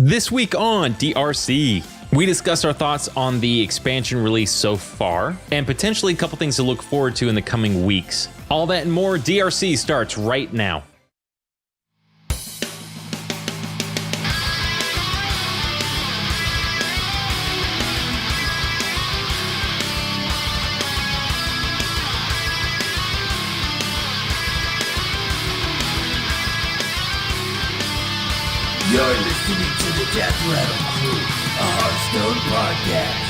This week on DRC, we discuss our thoughts on the expansion release so far, and potentially a couple things to look forward to in the coming weeks. All that and more, DRC starts right now. You're listening to the Death Rattle Crew, a Hearthstone podcast.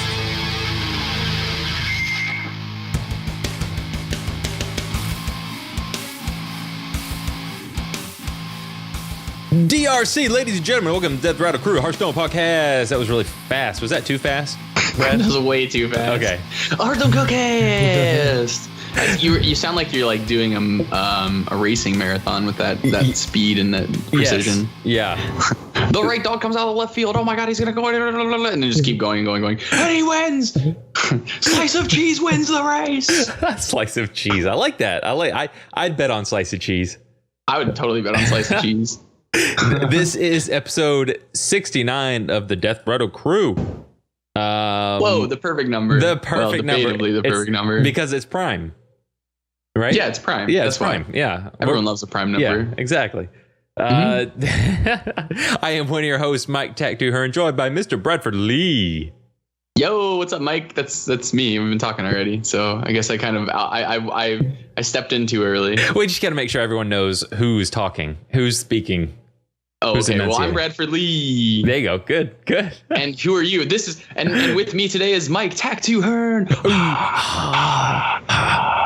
DRC, ladies and gentlemen, welcome to Death Rattle Crew, a Hearthstone podcast. That was really fast. Was that too fast? That was way too fast. Okay. A Hearthstone podcast. You sound like you're like doing a racing marathon with that speed and that precision. Yes. Yeah. The right dog comes out of the left field. Oh my god, he's gonna go and then just keep going. And he wins. Slice of cheese wins the race. Slice of cheese. I like that. I'd bet on slice of cheese. I would totally bet on slice of cheese. This is episode 69 of the Death Rattle Crew. Whoa, the perfect number. The perfect number. The perfect number. Because it's prime. Right? Yeah, it's prime. Yeah, that's it's prime. Why. Yeah. Everyone loves a prime number. Yeah, exactly. I am one of your hosts, Mike Tactuher, joined by Mr. Bradford Lee. Yo, what's up, Mike? That's me. We've been talking already, so I guess I kind of I stepped in too early. We just got to make sure everyone knows who's talking, who's speaking. Oh, okay. Well, I'm Bradford Lee. There you go. Good. And who are you? This is and with me today is Mike Tactuher.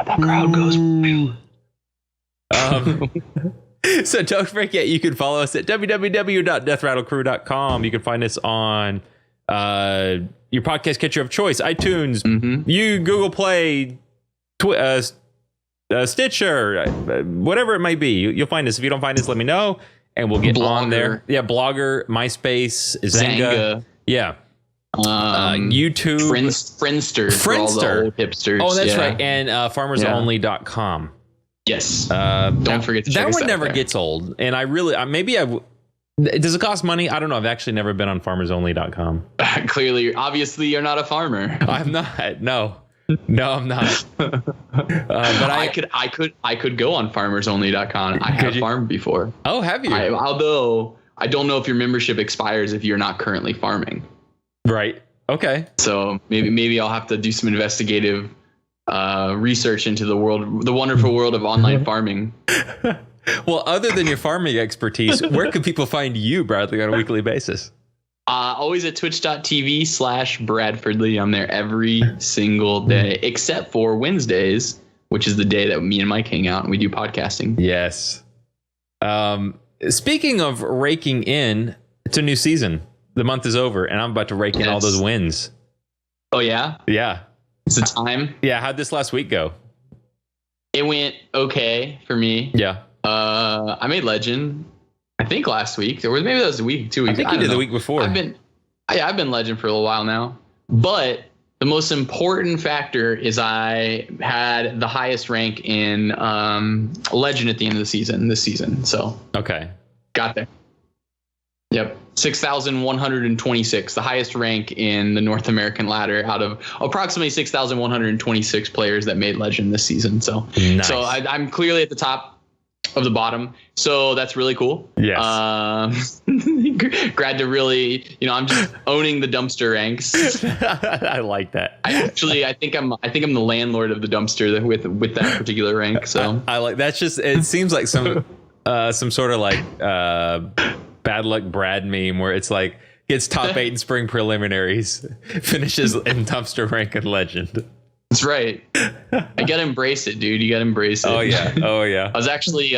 That crowd goes. So don't forget, you can follow us at www.deathrattlecrew.com. You can find us on your podcast catcher of choice, iTunes, Google Play, Stitcher, whatever it might be. You'll find us. If you don't find us, let me know, and we'll get on there. Yeah, Blogger, MySpace, Zynga. Yeah. YouTube, Friendster for all the old hipsters. Oh, that's right. And farmersonly.com. Yes. Don't forget to check that us one out never there. gets old. And I really, does it cost money? I don't know. I've actually never been on farmersonly.com. Clearly, obviously, you're not a farmer. I'm not. No, I'm not. But I could go on farmersonly.com. I have farmed before. Oh, have you? Although I don't know if your membership expires if you're not currently farming. Right. Okay. So maybe I'll have to do some investigative research into the wonderful world of online farming. Well, other than your farming expertise, where can people find you, Bradley, on a weekly basis? Always at twitch.tv/BradfordLee. I'm there every single day, except for Wednesdays, which is the day that me and Mike hang out and we do podcasting. Yes. Speaking of raking in, it's a new season. The month is over, and I'm about to rake in all those wins. Oh, yeah? Yeah. It's the time? Yeah. How'd this last week go? It went okay for me. Yeah. I made Legend, I think last week. Or maybe that was a week, 2 weeks. I think you did the week before. I've been Legend for a little while now. But the most important factor is I had the highest rank in Legend at the end of the season, this season. So okay. Got there. Yep. 6,126, the highest rank in the North American ladder out of approximately 6,126 players that made Legend this season. So, nice. So I'm clearly at the top of the bottom. So that's really cool. Yes. Glad to really, I'm just owning the dumpster ranks. I like that. I think I'm the landlord of the dumpster with that particular rank. So I like that's just. It seems like some sort of like bad luck Brad meme where it's like gets top 8 in spring preliminaries, finishes in dumpster rank in Legend. That's right. I gotta embrace it, dude. You gotta embrace it. Oh yeah. I was actually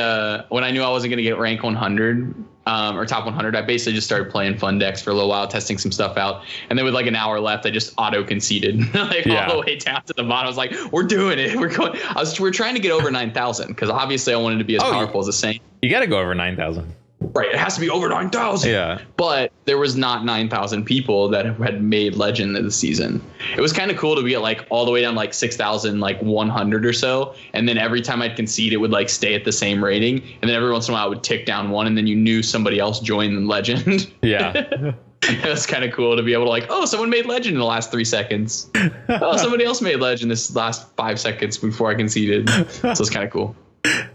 when I knew I wasn't gonna get rank 100 or top 100, I basically just started playing fun decks for a little while, testing some stuff out, and then with like an hour left, I just auto conceded all the way down to the bottom. I was like, "We're doing it. We're going." We're trying to get over 9,000 because obviously I wanted to be as powerful as a Saint. You got to go over 9,000. Right, it has to be over 9,000. Yeah. But there was not 9,000 people that had made Legend this season. It was kind of cool to be at like all the way down like 6,000, like 100 or so. And then every time I'd concede, it would like stay at the same rating. And then every once in a while it would tick down one, and then you knew somebody else joined Legend. Yeah. It was kind of cool to be able to like, oh, someone made Legend in the last 3 seconds. Oh, somebody else made Legend this last 5 seconds before I conceded. So it's kind of cool.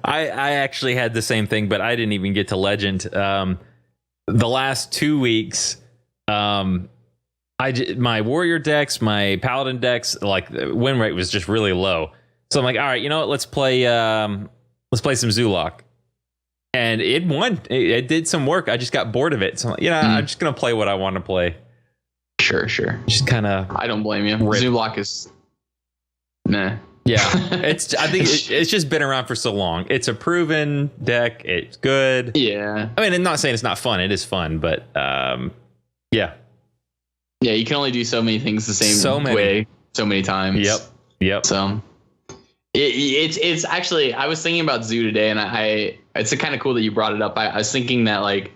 I actually had the same thing, but I didn't even get to Legend. The last 2 weeks, my warrior decks, my paladin decks, like the win rate was just really low. So I'm like, all right, you know what? Let's play some Zulok. And it won. It did some work. I just got bored of it. So I'm just gonna play what I want to play. Sure. Just kind of. I don't blame you. Zulok is. Nah. Yeah, I think it's just been around for so long. It's a proven deck. It's good. Yeah. I mean, I'm not saying it's not fun. It is fun, but yeah. Yeah, you can only do so many things the same way so many times. Yep. So it's actually, I was thinking about Zoo today, and it's kind of cool that you brought it up. I was thinking that like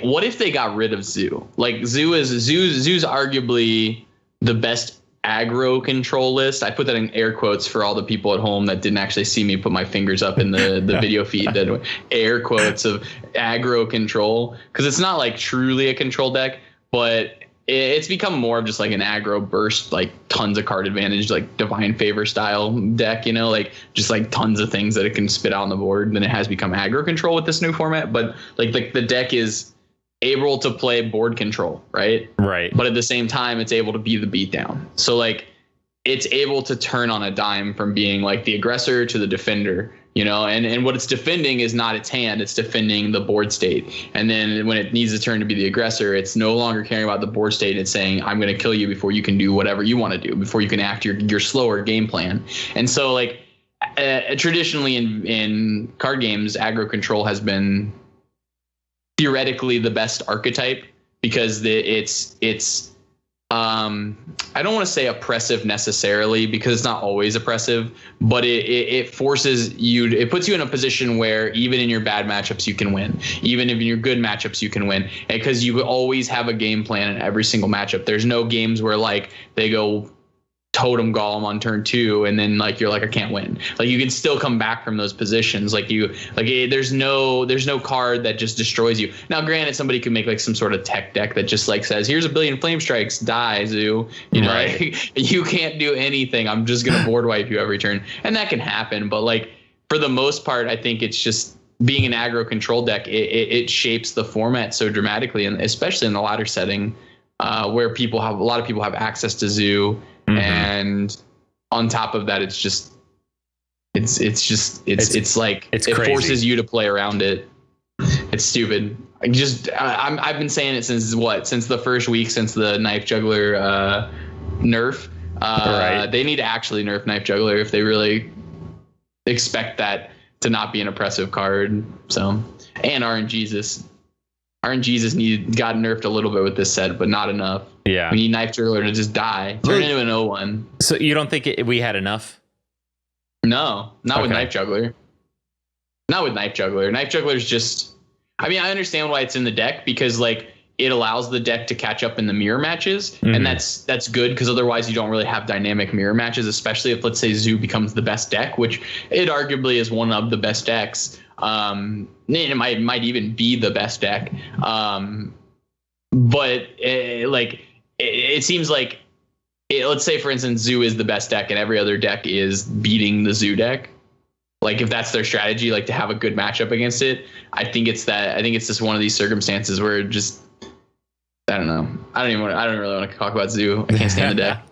what if they got rid of Zoo? Like Zoo's arguably the best aggro control list. I put that in air quotes for all the people at home that didn't actually see me put my fingers up in the video feed. That air quotes of aggro control, because it's not like truly a control deck, but it's become more of just like an aggro burst, like tons of card advantage, like divine favor style deck, like just like tons of things that it can spit out on the board. Then it has become aggro control with this new format, but like the deck is able to play board control, right? But at the same time, it's able to be the beatdown. So like it's able to turn on a dime from being like the aggressor to the defender, and what it's defending is not its hand, it's defending the board state. And then when it needs to turn to be the aggressor, it's no longer caring about the board state. It's saying, I'm going to kill you before you can do whatever you want to do, before you can act your slower game plan. And so like traditionally in card games, aggro control has been theoretically the best archetype, because it's I don't want to say oppressive necessarily, because it's not always oppressive, but it forces you, it puts you in a position where even in your bad matchups you can win, even if in your good matchups you can win, because you always have a game plan in every single matchup. There's no games where like they go totem golem on turn 2 and then like you're like, I can't win. Like you can still come back from those positions. There's no card that just destroys you. Now granted, somebody could make like some sort of tech deck that just like says, here's a billion flame strikes, die Zoo, right. Like, you can't do anything, I'm just gonna board wipe you every turn, and that can happen. But like for the most part, I think it's just being an aggro control deck, it shapes the format so dramatically, and especially in the ladder setting, where a lot of people have access to Zoo. Mm-hmm. And on top of that, it's forces you to play around it. It's stupid. I've been saying it since the first week, since the Knife Juggler nerf. They need to actually nerf Knife Juggler if they really expect that to not be an oppressive card. So, and RNGesus got nerfed a little bit with this set, but not enough. Yeah, we need Knife Juggler to just die, turn into an 0-1. So you don't think we had enough? No, not with Knife Juggler. Not with Knife Juggler. Knife Juggler's just, I mean, I understand why it's in the deck, because like it allows the deck to catch up in the mirror matches, and that's good, because otherwise you don't really have dynamic mirror matches, especially if, let's say, Zoo becomes the best deck, which it arguably is one of the best decks. It might even be the best deck. But it seems like, let's say, for instance, Zoo is the best deck and every other deck is beating the Zoo deck. Like if that's their strategy, like to have a good matchup against it, I think it's just one of these circumstances where it just, I don't know. I don't really want to talk about Zoo. I can't stand the deck.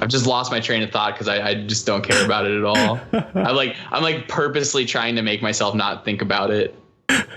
I've just lost my train of thought because I just don't care about it at all. I'm like purposely trying to make myself not think about it.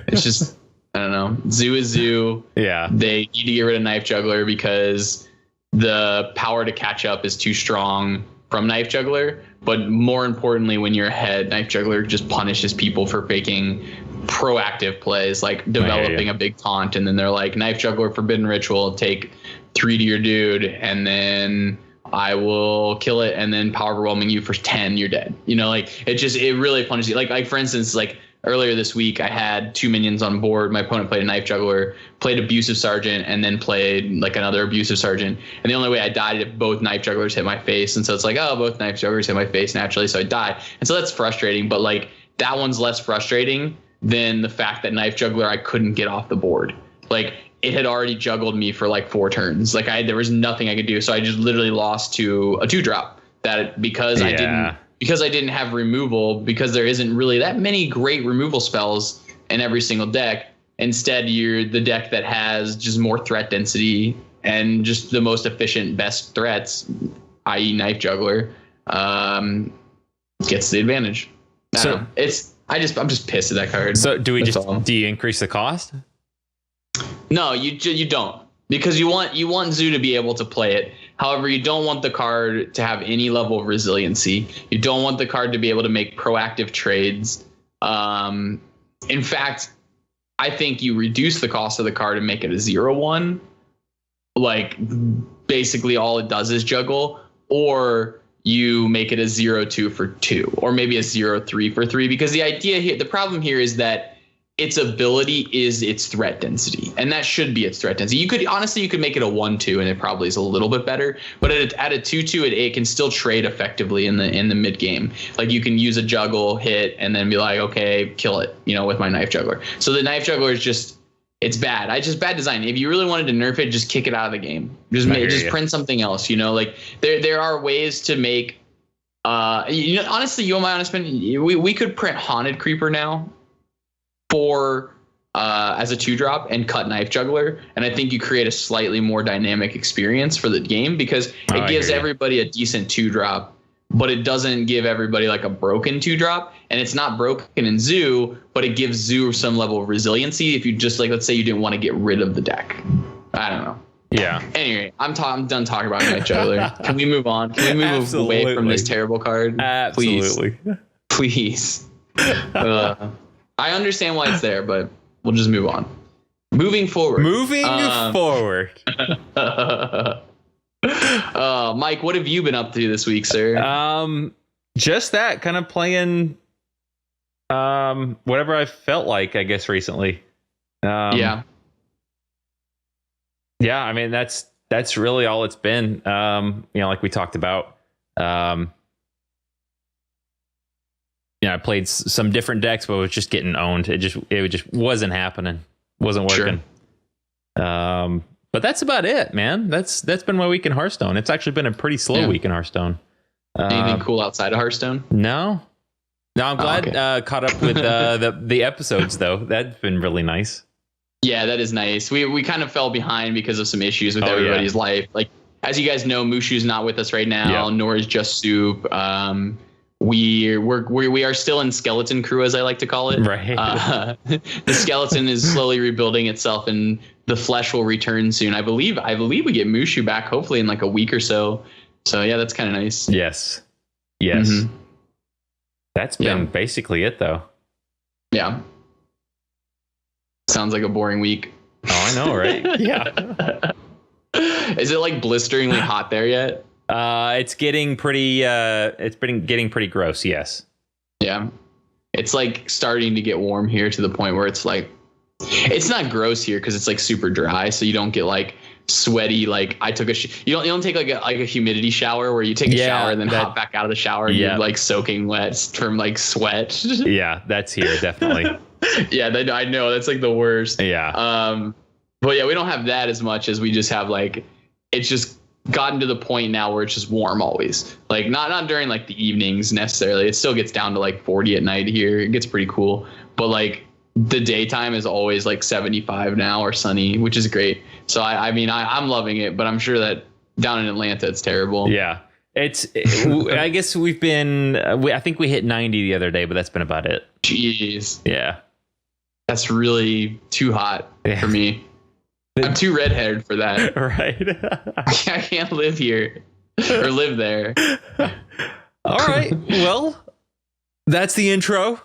It's just, I don't know. Zoo is Zoo. Yeah. They need to get rid of Knife Juggler because the power to catch up is too strong from Knife Juggler. But more importantly, when you're ahead, Knife Juggler just punishes people for faking proactive plays, like developing a big taunt, and then they're like, Knife Juggler Forbidden Ritual, take 3 to your dude, and then I will kill it, and then power overwhelming you for 10, you're dead. Like it really punishes you. Like for instance, like earlier this week, I had 2 minions on board. My opponent played a Knife Juggler, played Abusive Sergeant, and then played like another Abusive Sergeant. And the only way I died if both Knife Jugglers hit my face. And so it's like, oh, both Knife Jugglers hit my face naturally, so I die. And so that's frustrating. But like that one's less frustrating than the fact that Knife Juggler I couldn't get off the board. Like it had already juggled me for like 4 turns. Like there was nothing I could do. So I just literally lost to a 2-drop that because I didn't have removal, because there isn't really that many great removal spells in every single deck. Instead, you're the deck that has just more threat density and just the most efficient, best threats, i.e. Knife Juggler, gets the advantage. I'm just pissed at that card. So do you increase the cost? No, you don't, because you want Zoo to be able to play it. However, you don't want the card to have any level of resiliency. You don't want the card to be able to make proactive trades. In fact, I think you reduce the cost of the card and make it a 0/1. Like basically all it does is juggle, or you make it a 0/2 for 2, or maybe a 0/3 for 3. Because the idea here, the problem here is that its ability is its threat density, and that should be its threat density. You could make it a 1/2, and it probably is a little bit better. But at a 2/2, it can still trade effectively in the mid game. Like you can use a juggle hit and then be like, okay, kill it, with my Knife Juggler. So the Knife Juggler is it's bad. Bad design. If you really wanted to nerf it, just kick it out of the game. Just print something else. Like there are ways to make. Honestly, you and my honest opinion, we could print Haunted Creeper now for as a 2-drop and cut Knife Juggler, and I think you create a slightly more dynamic experience for the game, because it gives everybody a decent 2-drop, but it doesn't give everybody like a broken 2-drop, and it's not broken in Zoo, but it gives Zoo some level of resiliency if you just like, let's say you didn't want to get rid of the deck. I don't know. Yeah. Anyway, I'm done talking about Knife Juggler. Can we move on? Can we move away from this terrible card? Absolutely. Please. I understand why it's there, but we'll just move on. Moving forward. Mike, what have you been up to this week, sir? Just that, kind of playing whatever I felt like, I guess, recently. Yeah, I mean, that's really all it's been. Like we talked about. I played some different decks, but it was just getting owned. It just wasn't happening. Wasn't working. Sure. But that's about it, man. That's been my week in Hearthstone. It's actually been a pretty slow week in Hearthstone. Anything cool outside of Hearthstone? No, I'm glad caught up with the episodes though. That's been really nice. Yeah, that is nice. We kind of fell behind because of some issues with everybody's life. Like, as you guys know, Mushu's not with us right now, nor is Just Soup. We are still in skeleton crew, as I like to call it. Right. The skeleton is slowly rebuilding itself, and the flesh will return soon. I believe we get Mushu back hopefully in like a week or so. So yeah, that's kind of nice. Yes. Mm-hmm. That's been basically it, though. Yeah. Sounds like a boring week. Oh, I know, right? Yeah. Is it like blisteringly hot there yet? It's getting pretty. It's been getting pretty gross. Yes. Yeah. It's like starting to get warm here to the point where it's like, it's not gross here because it's like super dry, so you don't get like sweaty. Like I took you don't take like a humidity shower where you take a shower and then hop back out of the shower and you're like soaking wet from like sweat. Yeah, that's here definitely. Yeah, I know that's like the worst. Yeah. But yeah, we don't have that as much as we just have like, it's just gotten to the point now where it's just warm always. Like not during like the evenings necessarily. It still gets down to like 40 at night here. It gets pretty cool. But like the daytime is always like 75 now or sunny, which is great. So I mean, I'm loving it, but I'm sure that down in Atlanta, it's terrible. Yeah. I guess we've been, I think we hit 90 the other day, but that's been about it. Jeez. Yeah. That's really too hot for me. I'm too redheaded for that. Right. I can't live here or live there. All right. Well, that's the intro.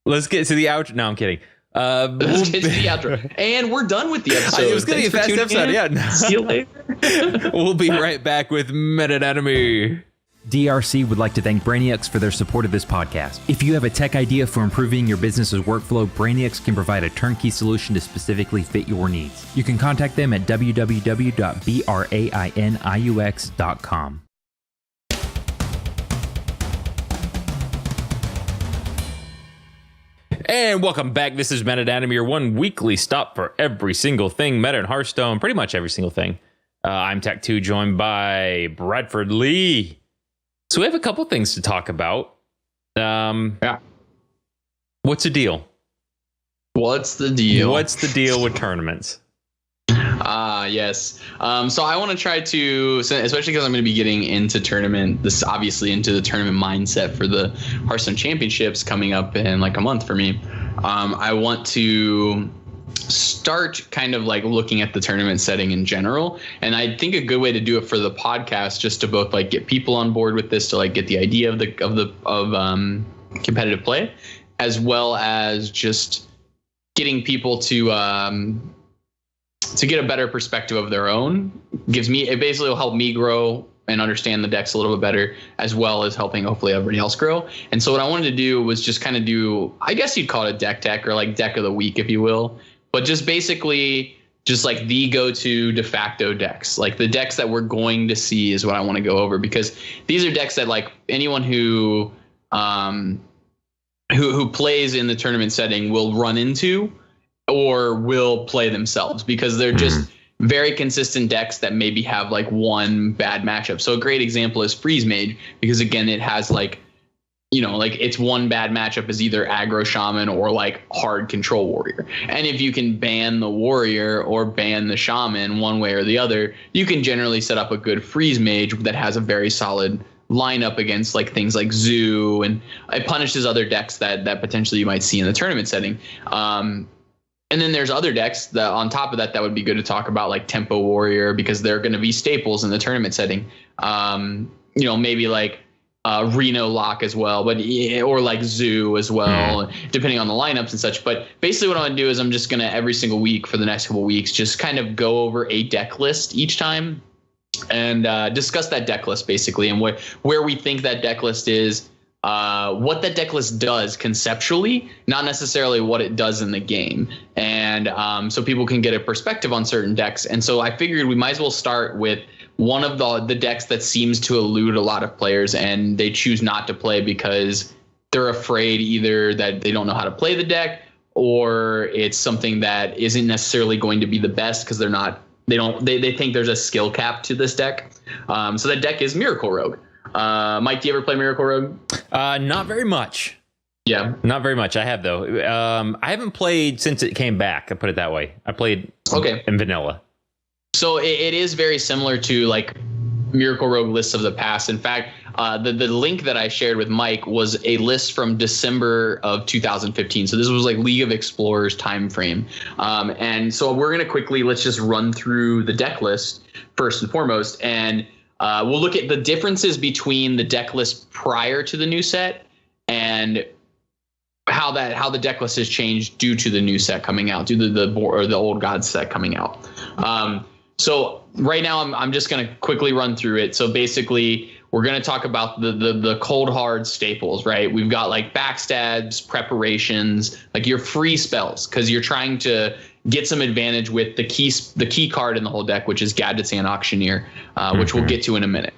Let's get to the outro. No, I'm kidding. Let's get to the outro. And we're done with the episode. It was going to be a fast episode. Yeah. See you later. We'll be right back with Meta Enemy. DRC would like to thank Brainiacs for their support of this podcast. If you have a tech idea for improving your business's workflow, Brainiacs can provide a turnkey solution to specifically fit your needs. You can contact them at www.brainiux.com. And welcome back. This is Metadata, your one weekly stop for every single thing meta in Hearthstone, pretty much every single thing. I'm Tech2, joined by Bradford Lee. So we have a couple things to talk about. What's the deal? What's the deal? What's the deal with tournaments? Yes. So I want to try to, especially because I'm going to be getting into the tournament mindset for the Hearthstone Championships coming up in like a month for me. I want to start kind of like looking at the tournament setting in general, and I think a good way to do it for the podcast, just to both like get people on board with this, to like get the idea of competitive play, as well as just getting people to get a better perspective of their own. It basically will help me grow and understand the decks a little bit better, as well as helping hopefully everybody else grow. And so what I wanted to do was just kind of do, I guess you'd call it a deck tech, or like deck of the week, if you will. But just basically just like the go-to de facto decks, like the decks that we're going to see is what I want to go over, because these are decks that like anyone who plays in the tournament setting will run into or will play themselves, because they're just very consistent decks that maybe have like one bad matchup. So a great example is Freeze Mage, because again, it has like, like its one bad matchup is either aggro shaman or like hard control warrior. And if you can ban the warrior or ban the shaman one way or the other, you can generally set up a good Freeze Mage that has a very solid lineup against like things like Zoo, and it punishes other decks that potentially you might see in the tournament setting. And then there's other decks that on top of that would be good to talk about, like Tempo Warrior, because they're going to be staples in the tournament setting. Maybe like Reno Lock as well, or like Zoo as well, depending on the lineups and such. But basically what I'm going to do is I'm just going to every single week for the next couple weeks just kind of go over a deck list each time and discuss that deck list basically, and where we think that deck list is, what that deck list does conceptually, not necessarily what it does in the game. And so people can get a perspective on certain decks. And so I figured we might as well start with one of the decks that seems to elude a lot of players, and they choose not to play because they're afraid either that they don't know how to play the deck, or it's something that isn't necessarily going to be the best because they think there's a skill cap to this deck. So that deck is Miracle Rogue. Mike, do you ever play Miracle Rogue? Not very much. Yeah. Not very much. I have, though. I haven't played since it came back. I put it that way. I played in vanilla. So it is very similar to like Miracle Rogue lists of the past. In fact, the link that I shared with Mike was a list from December of 2015. So this was like League of Explorers time frame. And so we're going to let's just run through the deck list first and foremost. And we'll look at the differences between the deck list prior to the new set and how the deck list has changed due to the new set coming out, due to the Old Gods set coming out. So right now I'm just going to quickly run through it. So basically we're going to talk about the cold hard staples, right? We've got like backstabs, preparations, like your free spells, because you're trying to get some advantage with the key card in the whole deck, which is Gadgets and Auctioneer, which we'll get to in a minute.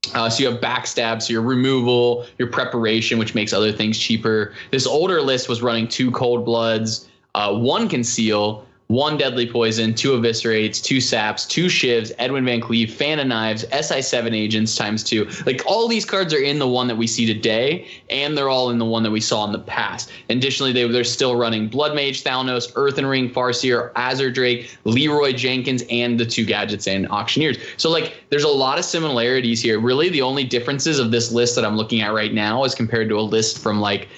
So you have backstab, so your removal, your preparation, which makes other things cheaper. This older list was running 2 Cold Bloods, 1 Conceal, 1 Deadly Poison, 2 Eviscerates, 2 Saps, 2 Shivs, Edwin Van Cleave, Fan of Knives, SI7 Agents ×2. Like all these cards are in the one that we see today, and they're all in the one that we saw in the past. Additionally, they're still running Blood Mage, Thalnos, Earthen Ring, Farseer, Azure Drake, Leroy Jenkins, and the 2 Gadgets and Auctioneers. So like there's a lot of similarities here. Really the only differences of this list that I'm looking at right now as compared to a list from like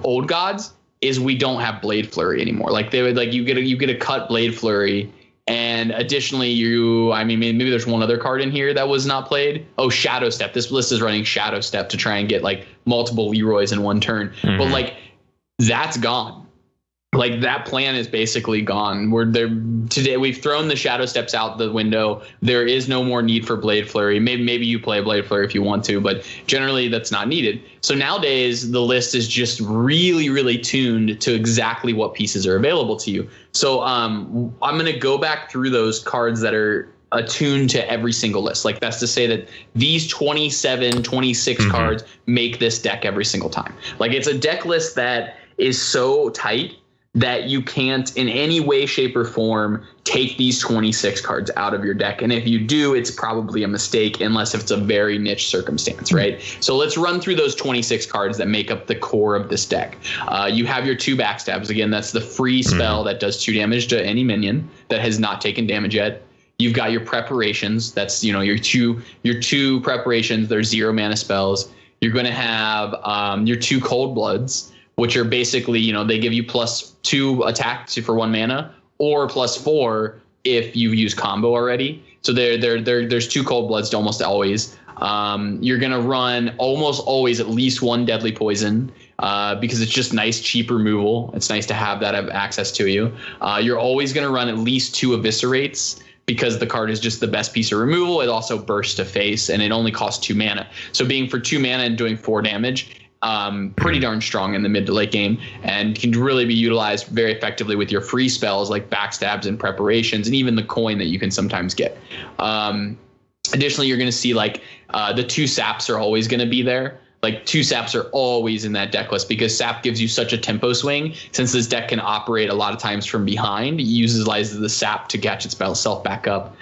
Old Gods is we don't have Blade Flurry anymore. Like they would you get a cut Blade Flurry, and additionally maybe there's one other card in here that was not played. Oh, Shadow Step. This list is running Shadow Step to try and get like multiple Leroys in one turn. But like that's gone. like that plan is basically gone. We're there today. We've thrown the Shadow Steps out the window. There is no more need for Blade Flurry. Maybe you play Blade Flurry if you want to, but generally that's not needed. So nowadays the list is just really, really tuned to exactly what pieces are available to you. So I'm going to go back through those cards that are attuned to every single list. Like that's to say that these 27, 26 cards make this deck every single time. Like it's a deck list that is so tight that you can't in any way, shape, or form take these 26 cards out of your deck. And if you do, it's probably a mistake unless if it's a very niche circumstance, right? So let's run through those 26 cards that make up the core of this deck. You have your 2 backstabs. Again, that's the free spell that does 2 damage to any minion that has not taken damage yet. You've got your preparations. That's, you know, your two preparations. They're 0 mana spells. You're going to have your 2 cold bloods, which are basically, you know, they give you +2 attack for 1 mana or +4 if you use combo already. So there's 2 cold bloods to almost always. You're going to run almost always at least 1 deadly poison because it's just nice, cheap removal. It's nice to have that have access to you. You're always going to run at least 2 eviscerates because the card is just the best piece of removal. It also bursts to face and it only costs 2 mana. So being for 2 mana and doing 4 damage, pretty darn strong in the mid to late game and can really be utilized very effectively with your free spells like backstabs and preparations and even the coin that you can sometimes get. Additionally, you're going to see like the 2 saps are always going to be there. Like 2 saps are always in that deck list because sap gives you such a tempo swing. Since this deck can operate a lot of times from behind, it utilizes the sap to catch itself back up.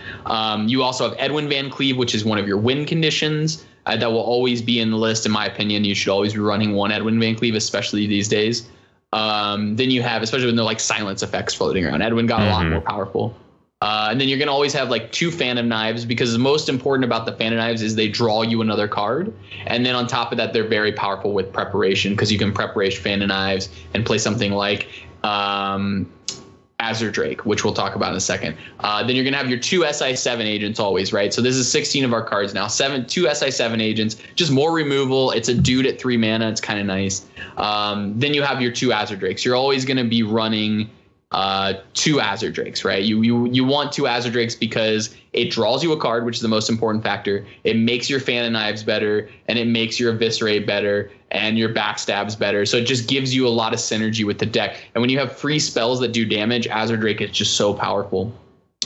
You also have Edwin Van Cleave, which is one of your win conditions. That will always be in the list. In my opinion, you should always be running 1 Edwin Van Cleave, especially these days. Then you have, especially when there are like silence effects floating around, Edwin got a lot more powerful. And then you're going to always have like 2 Phantom Knives because the most important about the Phantom Knives is they draw you another card. And then on top of that, they're very powerful with preparation because you can preparation Phantom Knives and play something like Azure Drake, which we'll talk about in a second. Then you're going to have your 2 SI7 agents always, right? So this is 16 of our cards now. 2 SI7 agents, just more removal. It's a dude at 3 mana. It's kind of nice. Then you have your 2 Azure Drakes. You're always going to be running 2 Azure Drakes, right? You want 2 Azure Drakes because it draws you a card, which is the most important factor. It makes your Phantom Knives better, and it makes your Eviscerate better, and your backstabs better. So it just gives you a lot of synergy with the deck. And when you have free spells that do damage, Azure Drake is just so powerful.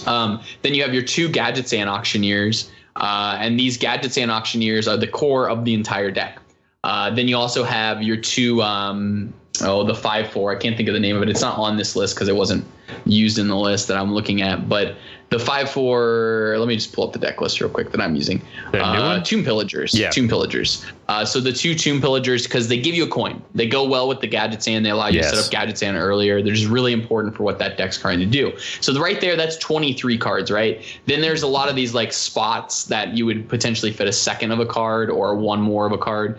Then you have your 2 Gadgets and Auctioneers, and these Gadgets and Auctioneers are the core of the entire deck. Then you also have your 2 the 5/4. I can't think of the name of it. It's not on this list because it wasn't used in the list that I'm looking at. But the 5/4. Let me just pull up the deck list real quick that I'm using. Tomb Pillagers. Yeah. Tomb Pillagers. So the 2 Tomb Pillagers, because they give you a coin. They go well with the Gadgets and they allow you to set up Gadgets and earlier. They're just really important for what that deck's trying to do. So right there, that's 23 cards, right? Then there's a lot of these like spots that you would potentially fit a second of a card or 1 more of a card.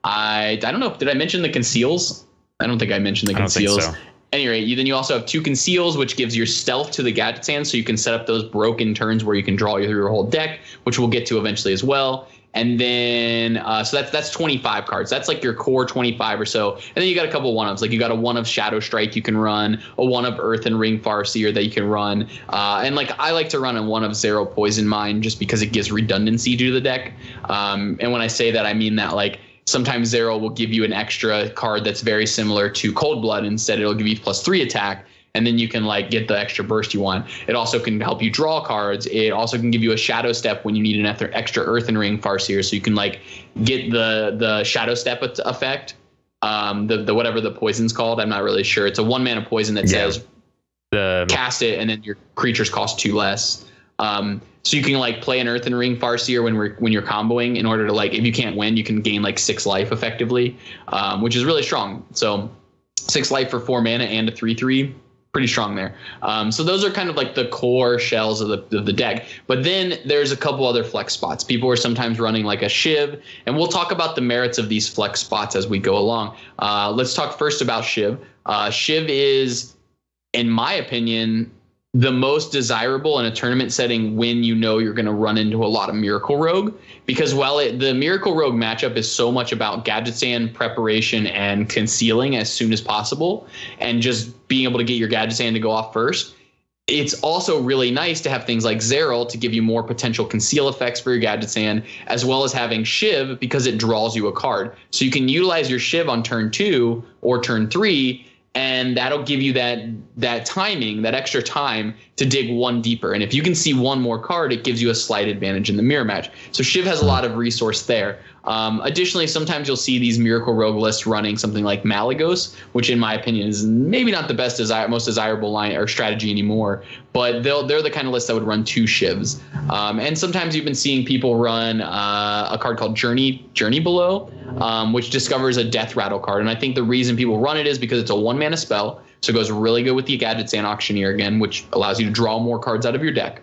I don't know. Did I mention the Conceals? I don't think I mentioned the Conceals. I don't think so. Anyway, then you also have 2 Conceals, which gives your stealth to the Gadget's Hand, so you can set up those broken turns where you can draw through your whole deck, which we'll get to eventually as well. And then so that's 25 cards. That's like your core 25 or so. And then you got a couple one-ofs. Like you got a 1 of Shadow Strike you can run, a 1 of Earth and Ring Farseer that you can run. And like I like to run a 1 of Zero Poison Mine just because it gives redundancy to the deck. And when I say that, I mean that like sometimes Zero will give you an extra card that's very similar to Cold Blood. Instead, it'll give you +3 attack, and then you can like get the extra burst you want. It also can help you draw cards. It also can give you a Shadow Step when you need an extra Earthen Ring Farseer, so you can like get the Shadow Step effect. The whatever the poison's called, I'm not really sure. It's a 1 mana poison that says cast it, and then your creatures cost 2 less. So you can like play an Earthen Ring Farseer when you're comboing in order to like, if you can't win, you can gain like 6 life effectively, which is really strong. So 6 life for 4 mana and a 3/3, pretty strong there. So those are kind of like the core shells of the deck. But then there's a couple other flex spots. People are sometimes running like a Shiv, and we'll talk about the merits of these flex spots as we go along. Let's talk first about Shiv. Shiv is, in my opinion, the most desirable in a tournament setting when you know you're going to run into a lot of Miracle Rogue, because while the Miracle Rogue matchup is so much about gadget sand preparation and concealing as soon as possible and just being able to get your gadget sand to go off first, it's also really nice to have things like Zeril to give you more potential conceal effects for your gadget sand, as well as having Shiv because it draws you a card. So you can utilize your Shiv on turn 2 or turn 3, and that'll give you that timing, that extra time to dig one deeper. And if you can see one more card, it gives you a slight advantage in the mirror match. So Shiv has a lot of resource there. Additionally, sometimes you'll see these Miracle Rogue lists running something like Malygos, which in my opinion is maybe not the best most desirable line or strategy anymore, but they're the kind of list that would run 2 Shivs. And sometimes you've been seeing people run a card called Journey Below, which discovers a Death Rattle card. And I think the reason people run it is because it's a 1-mana spell, so it goes really good with the Gadget Sand Auctioneer again, which allows you to draw more cards out of your deck.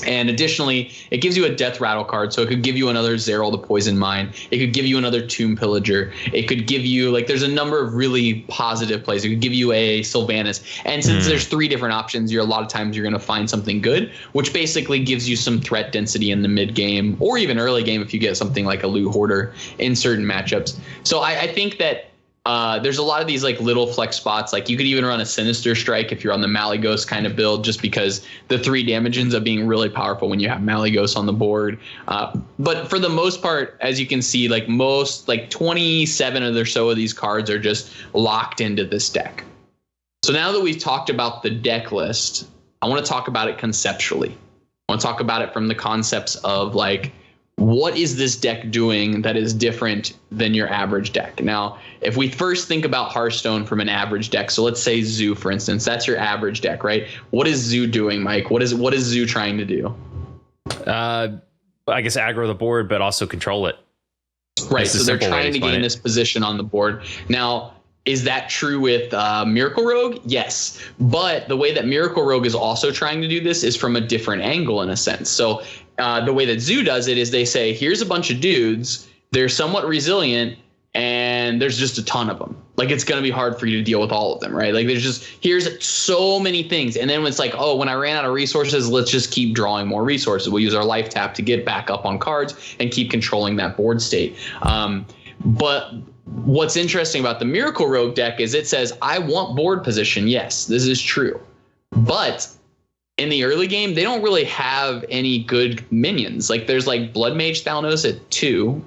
And additionally, it gives you a Death Rattle card, so it could give you another Zeril the Poison Mine. It could give you another Tomb Pillager. It could give you, like, there's a number of really positive plays. It could give you a Sylvanas. And since there's 3 different options, a lot of times you're going to find something good, which basically gives you some threat density in the mid game or even early game if you get something like a Loot Hoarder in certain matchups. So I think that there's a lot of these like little flex spots. Like you could even run a Sinister Strike if you're on the Malygos kind of build, just because the 3 damage ends up being really powerful when you have Malygos on the board. But for the most part, as you can see, like 27 or so of these cards are just locked into this deck. So now that we've talked about the deck list, I want to talk about it conceptually. I want to talk about it from the concepts of like, what is this deck doing that is different than your average deck? Now, if we first think about Hearthstone from an average deck, so let's say Zoo, for instance, that's your average deck, right? What is Zoo doing, Mike? What is Zoo trying to do? I guess aggro the board, but also control it. Right, so they're trying to gain this position on the board. Now, is that true with Miracle Rogue? Yes. But the way that Miracle Rogue is also trying to do this is from a different angle in a sense. So the way that Zoo does it is they say, here's a bunch of dudes. They're somewhat resilient, and there's just a ton of them. Like, it's going to be hard for you to deal with all of them, right? Like, here's so many things. And then it's like, oh, when I ran out of resources, let's just keep drawing more resources. We'll use our life tap to get back up on cards and keep controlling that board state. But what's interesting about the Miracle Rogue deck is it says, I want board position. Yes, this is true. But in the early game, they don't really have any good minions. Like, there's like Blood Mage Thalnos at 2.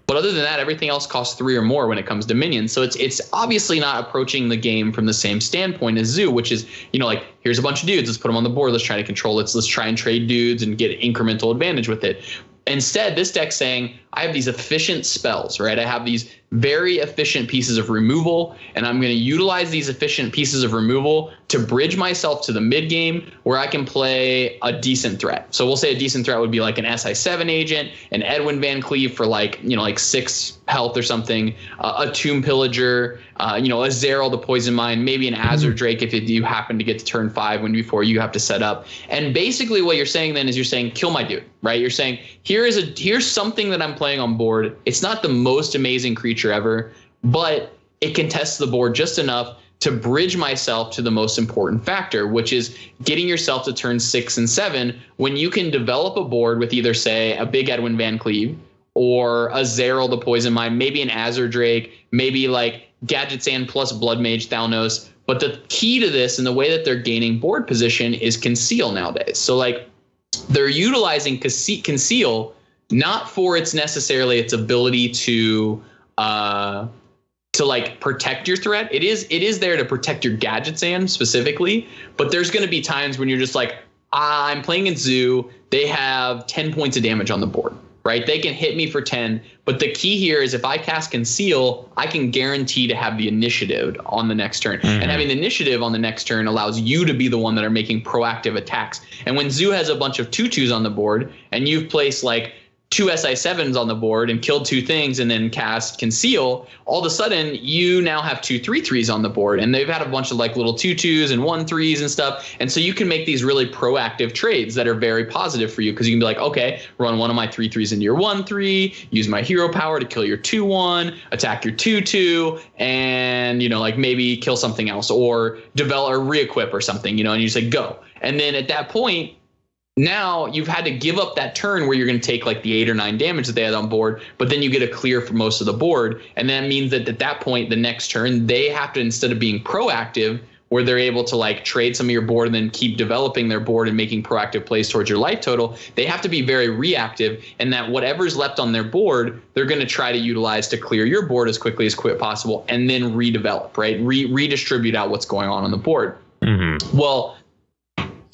But other than that, everything else costs 3 or more when it comes to minions. So it's obviously not approaching the game from the same standpoint as Zoo, which is, like, here's a bunch of dudes. Let's put them on the board. Let's try to control it. Let's try and trade dudes and get incremental advantage with it. Instead, this deck's saying, I have these efficient spells, right? I have these very efficient pieces of removal, and I'm going to utilize these efficient pieces of removal to bridge myself to the mid game where I can play a decent threat. So we'll say a decent threat would be like an SI7 agent, an Edwin Van Cleave for like 6 health or something, a Tomb Pillager, a Zeril the Poison Mine, maybe an Azure Drake if you happen to get to turn 5 before you have to set up. And basically what you're saying then is you're saying, kill my dude, right? You're saying, here's something that I'm playing on board. It's not the most amazing creature ever, but it can test the board just enough to bridge myself to the most important factor, which is getting yourself to turn 6 and 7 when you can develop a board with either, say, a big Edwin Van Cleave or a Zeril the Poison Mine, maybe an Azure Drake, maybe like Gadget Sand plus Blood Mage Thalnos. But the key to this and the way that they're gaining board position is Conceal nowadays. So like they're utilizing Conceal not for its ability to like protect your threat. It is there to protect your Gadget Sand specifically, but there's going to be times when you're just like, I'm playing in Zoo. They have 10 points of damage on the board, right? They can hit me for 10, but the key here is if I cast Conceal, I can guarantee to have the initiative on the next turn. And having the initiative on the next turn allows you to be the one that are making proactive attacks. And when Zoo has a bunch of 2/2s on the board and you've placed like 2 SI7s on the board and killed 2 things and then cast Conceal, all of a sudden you now have 2 3/3s on the board, and they've had a bunch of like little 2/2s and 1/3s and stuff. And so you can make these really proactive trades that are very positive for you, because you can be like, okay, run one of my 3/3s into your 1/3, use my hero power to kill your 2/1, attack your 2/2, and, you know, like maybe kill something else or develop or re-equip or something, you know, and you say go. And then at that point, now you've had to give up that turn where you're going to take like the 8 or 9 damage that they had on board, but then you get a clear for most of the board. And that means that at that point, the next turn, they have to, instead of being proactive, where they're able to like trade some of your board and then keep developing their board and making proactive plays towards your life total, they have to be very reactive, and that whatever's left on their board, they're going to try to utilize to clear your board as quickly as possible and then redevelop, right? Redistribute out what's going on the board. Mm-hmm. Well,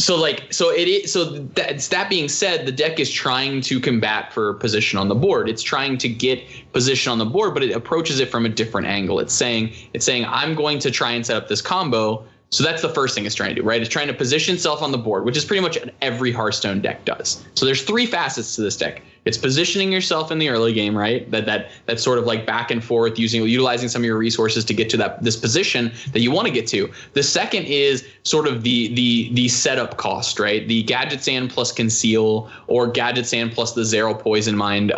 that being said, the deck is trying to combat for position on the board. It's trying to get position on the board, but it approaches it from a different angle. It's saying I'm going to try and set up this combo. So that's the first thing it's trying to do, right? It's trying to position itself on the board, which is pretty much what every Hearthstone deck does. So there's 3 facets to this deck. It's positioning yourself in the early game, right? That's sort of like back and forth, utilizing some of your resources to get to this position that you want to get to. The second is sort of the setup cost, right? The Gadget Sand plus Conceal, or Gadget Sand plus the Zero Poison Mind.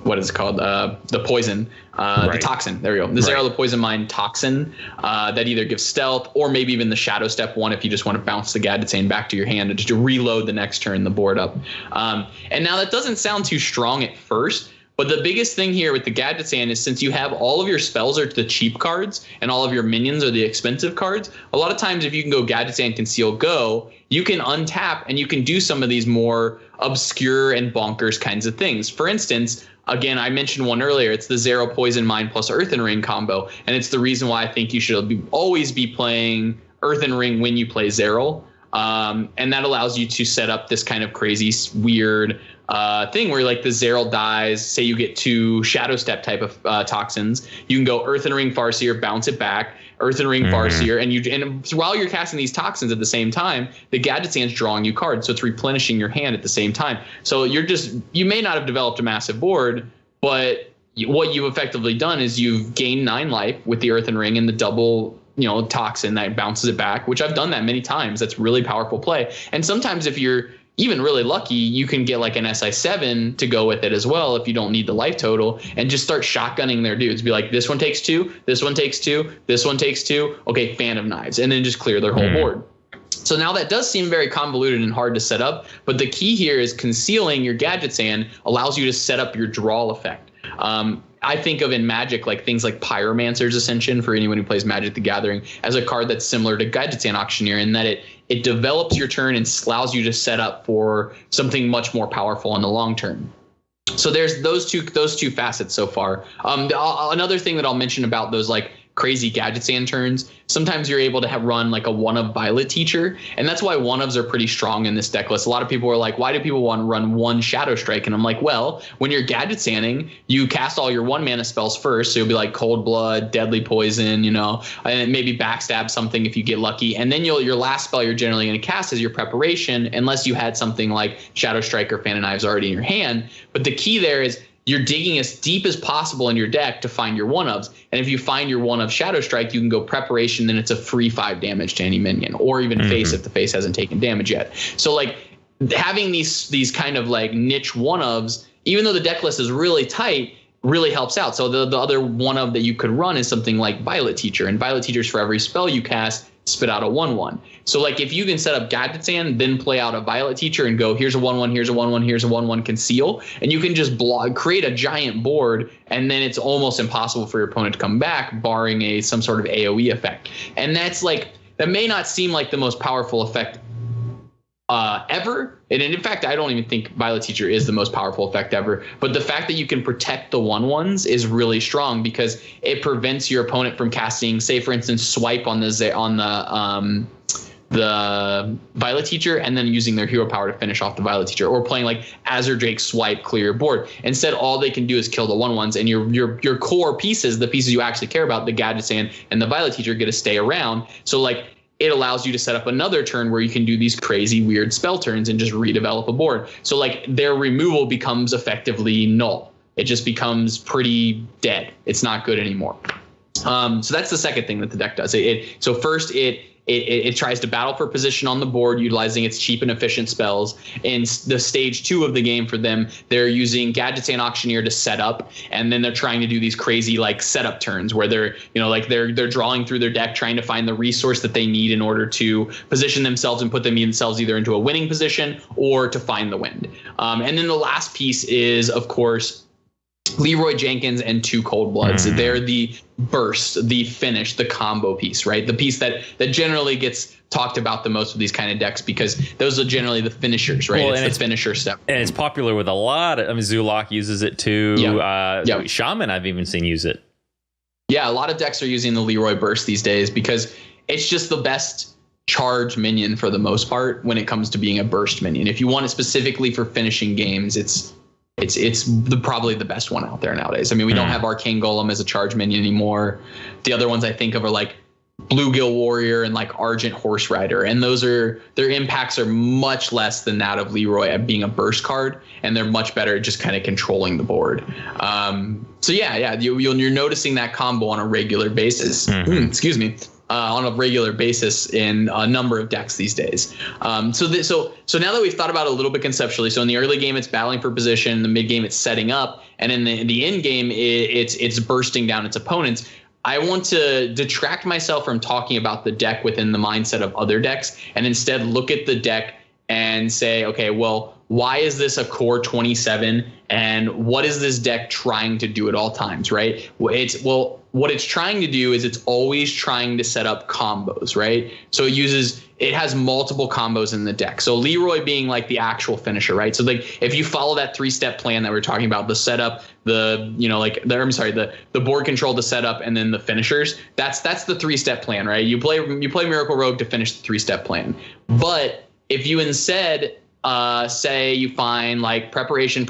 What is it called? The poison, right. The toxin. There we go. The Zero the Poison Mind toxin that either gives stealth or maybe even the Shadow Step one if you just want to bounce the Gadget Sand back to your hand and just to reload the next turn the board up. And now that doesn't sound too strong at first, but the biggest thing here with the Gadget Sand is, since you have all of your spells are the cheap cards and all of your minions are the expensive cards, a lot of times if you can go Gadget Sand, Conceal, go, you can untap and you can do some of these more obscure and bonkers kinds of things. For instance, again, I mentioned one earlier. It's the Zero Poison Mind plus Earthen Ring combo, and it's the reason why I think you should always be playing Earthen Ring when you play Zero. And that allows you to set up this kind of crazy, weird thing where, like, the Zero dies. Say you get 2 Shadow Step type of toxins. You can go Earthen Ring Farseer, bounce it back, Earthen Ring Farseer, and while you're casting these toxins at the same time, the Gadget Sand's drawing you cards, so it's replenishing your hand at the same time. So you may not have developed a massive board, but what you've effectively done is you've gained 9 life with the Earthen Ring and the double, toxin that bounces it back, which I've done that many times. That's really powerful play. And sometimes if you're even really lucky, you can get like an SI7 to go with it as well if you don't need the life total, and just start shotgunning their dudes. Be like, this one takes 2, this one takes 2, this one takes 2. Okay, Fan of Knives, and then just clear their whole board. So now that does seem very convoluted and hard to set up, but the key here is concealing your Gadget Sand allows you to set up your draw effect. I think of in Magic like things like Pyromancer's Ascension, for anyone who plays Magic the Gathering, as a card that's similar to Gadget Sand Auctioneer in that it develops your turn and allows you to set up for something much more powerful in the long term. So there's those two facets so far. Another thing that I'll mention about those like crazy Gadget Sand turns, sometimes you're able to run like a one-of Violet Teacher, and that's why one-ofs are pretty strong in this deck list. A lot of people are like, why do people want to run 1 Shadow Strike? And I'm like, well, when you're Gadget Sanding, you cast all your 1-mana spells first, so you'll be like Cold Blood, Deadly Poison, and maybe Backstab something if you get lucky, and then your last spell you're generally going to cast is your Preparation, unless you had something like Shadow Strike or Fan of Knives already in your hand. But the key there is you're digging as deep as possible in your deck to find your one-ofs. And if you find your one-of Shadow Strike, you can go Preparation, then it's a free 5 damage to any minion, or even face if the face hasn't taken damage yet. So like having these kind of like niche one-ofs, even though the deck list is really tight, really helps out. So the other one-of that you could run is something like Violet Teacher, and Violet Teacher's for every spell you cast, spit out a 1/1. So like if you can set up Gadget Sand, then play out a Violet Teacher and go, here's a 1/1, here's a 1/1, here's a 1/1 Conceal, and you can just create a giant board, and then it's almost impossible for your opponent to come back, barring some sort of AoE effect. And that may not seem like the most powerful effect ever. And in fact, I don't even think Violet Teacher is the most powerful effect ever. But the fact that you can protect the 1/1s is really strong, because it prevents your opponent from casting, say for instance, Swipe on the Violet Teacher and then using their hero power to finish off the Violet Teacher, or playing like Azure Drake Swipe, clear your board. Instead, all they can do is kill the 1/1s, and your core pieces, the pieces you actually care about, the Gadget Sand and the Violet Teacher, get to stay around. So like it allows you to set up another turn where you can do these crazy weird spell turns and just redevelop a board. So like their removal becomes effectively null. It just becomes pretty dead. It's not good anymore. So that's the second thing that the deck does. So first it tries to battle for position on the board, utilizing its cheap and efficient spells. In the stage 2 of the game for them, they're using Gadgets and Auctioneer to set up, and then they're trying to do these crazy like setup turns where they're drawing through their deck, trying to find the resource that they need in order to position themselves and put themselves either into a winning position or to find the wind. And then the last piece is, of course, Leroy Jenkins and 2 Cold Bloods. They're the burst, the finish, the combo piece, right? The piece that generally gets talked about the most with these kind of decks, because those are generally the finishers, right? Well, it's the finisher step. And it's popular with a lot of, Zulok uses it too. Shaman I've even seen use it. Yeah, a lot of decks are using the Leroy Burst these days because it's just the best charge minion for the most part when it comes to being a burst minion. If you want it specifically for finishing games, it's probably the best one out there nowadays. I mean, we don't have Arcane Golem as a charge minion anymore. The other ones I think of are like Bluegill Warrior and like Argent Horse Rider, and their impacts are much less than that of Leroy at being a burst card, and they're much better at just kind of controlling the board. So you're noticing that combo on a regular basis. Excuse me. On a regular basis in a number of decks these days. So now that we've thought about it a little bit conceptually, so in the early game it's battling for position, in the mid game it's setting up, and in the end game it's bursting down its opponents. I want to detract myself from talking about the deck within the mindset of other decks, and instead look at the deck and say, okay, well, why is this a core 27, and what is this deck trying to do at all times, right? What it's trying to do is it's always trying to set up combos, right? So it has multiple combos in the deck. So Leroy being like the actual finisher, right? So like if you follow that 3-step plan that we're talking about, the setup, the board control, the setup, and then the finishers, that's the 3-step plan, right? You play Miracle Rogue to finish the 3-step plan. But if you instead say you find like preparation,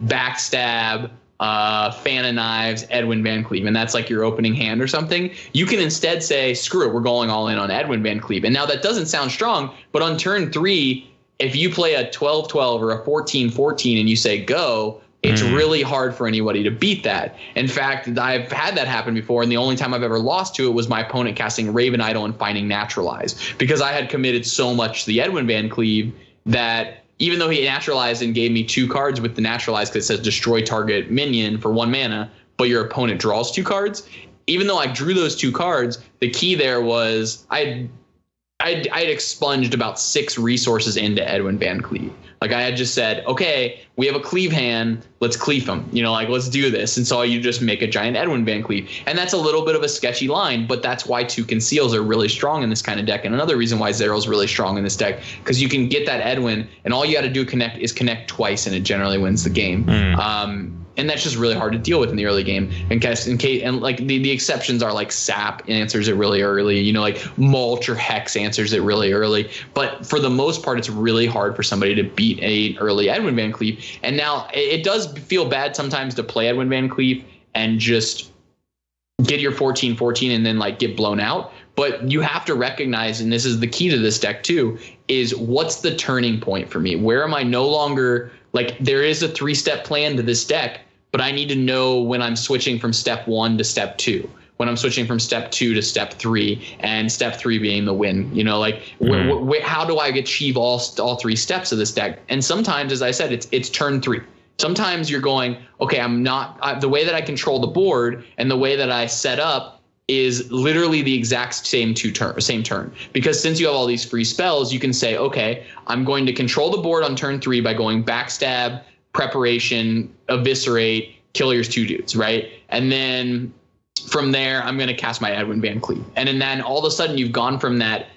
backstab, Fan of Knives, Edwin Van Cleve, and that's like your opening hand or something, you can instead say, screw it, we're going all in on Edwin Van Cleve. And now that doesn't sound strong, but on turn 3, if you play a 12-12 or a 14-14 and you say go, it's really hard for anybody to beat that. In fact, I've had that happen before, and the only time I've ever lost to it was my opponent casting Raven Idol and finding Naturalize, because I had committed so much to the Edwin Van Cleve that even though he naturalized and gave me 2 cards with the naturalize because it says destroy target minion for 1 mana, but your opponent draws 2 cards, even though I drew those 2 cards, the key there was I'd expunged about 6 resources into Edwin Van Cleve. Like I had just said, okay, we have a cleave hand, let's cleave him, let's do this. And so you just make a giant Edwin Van Cleve. And that's a little bit of a sketchy line, but that's why 2 Conceals are really strong in this kind of deck. And another reason why Zero's really strong in this deck, because you can get that Edwin and all you got to do connect twice, and it generally wins the game. And that's just really hard to deal with in the early game. And like the exceptions are like Sap answers it really early, like Mulch or Hex answers it really early. But for the most part, it's really hard for somebody to beat an early Edwin Van Cleve. And now it does feel bad sometimes to play Edwin Van Cleve and just get your 14-14 and then like get blown out. But you have to recognize, and this is the key to this deck too, is what's the turning point for me? Where am I no longer like there is a 3-step plan to this deck, but I need to know when I'm switching from step 1 to step 2, when I'm switching from step 2 to step 3, and step 3 being the win. How do I achieve all 3 steps of this deck? And sometimes, as I said, it's turn 3. Sometimes you're going, okay, the way that I control the board and the way that I set up is literally the exact same turn. Because since you have all these free spells, you can say, okay, I'm going to control the board on turn 3 by going backstab, preparation, eviscerate, kill your 2 dudes, right? And then from there, I'm going to cast my Edwin Van Cleve. And then all of a sudden, you've gone from that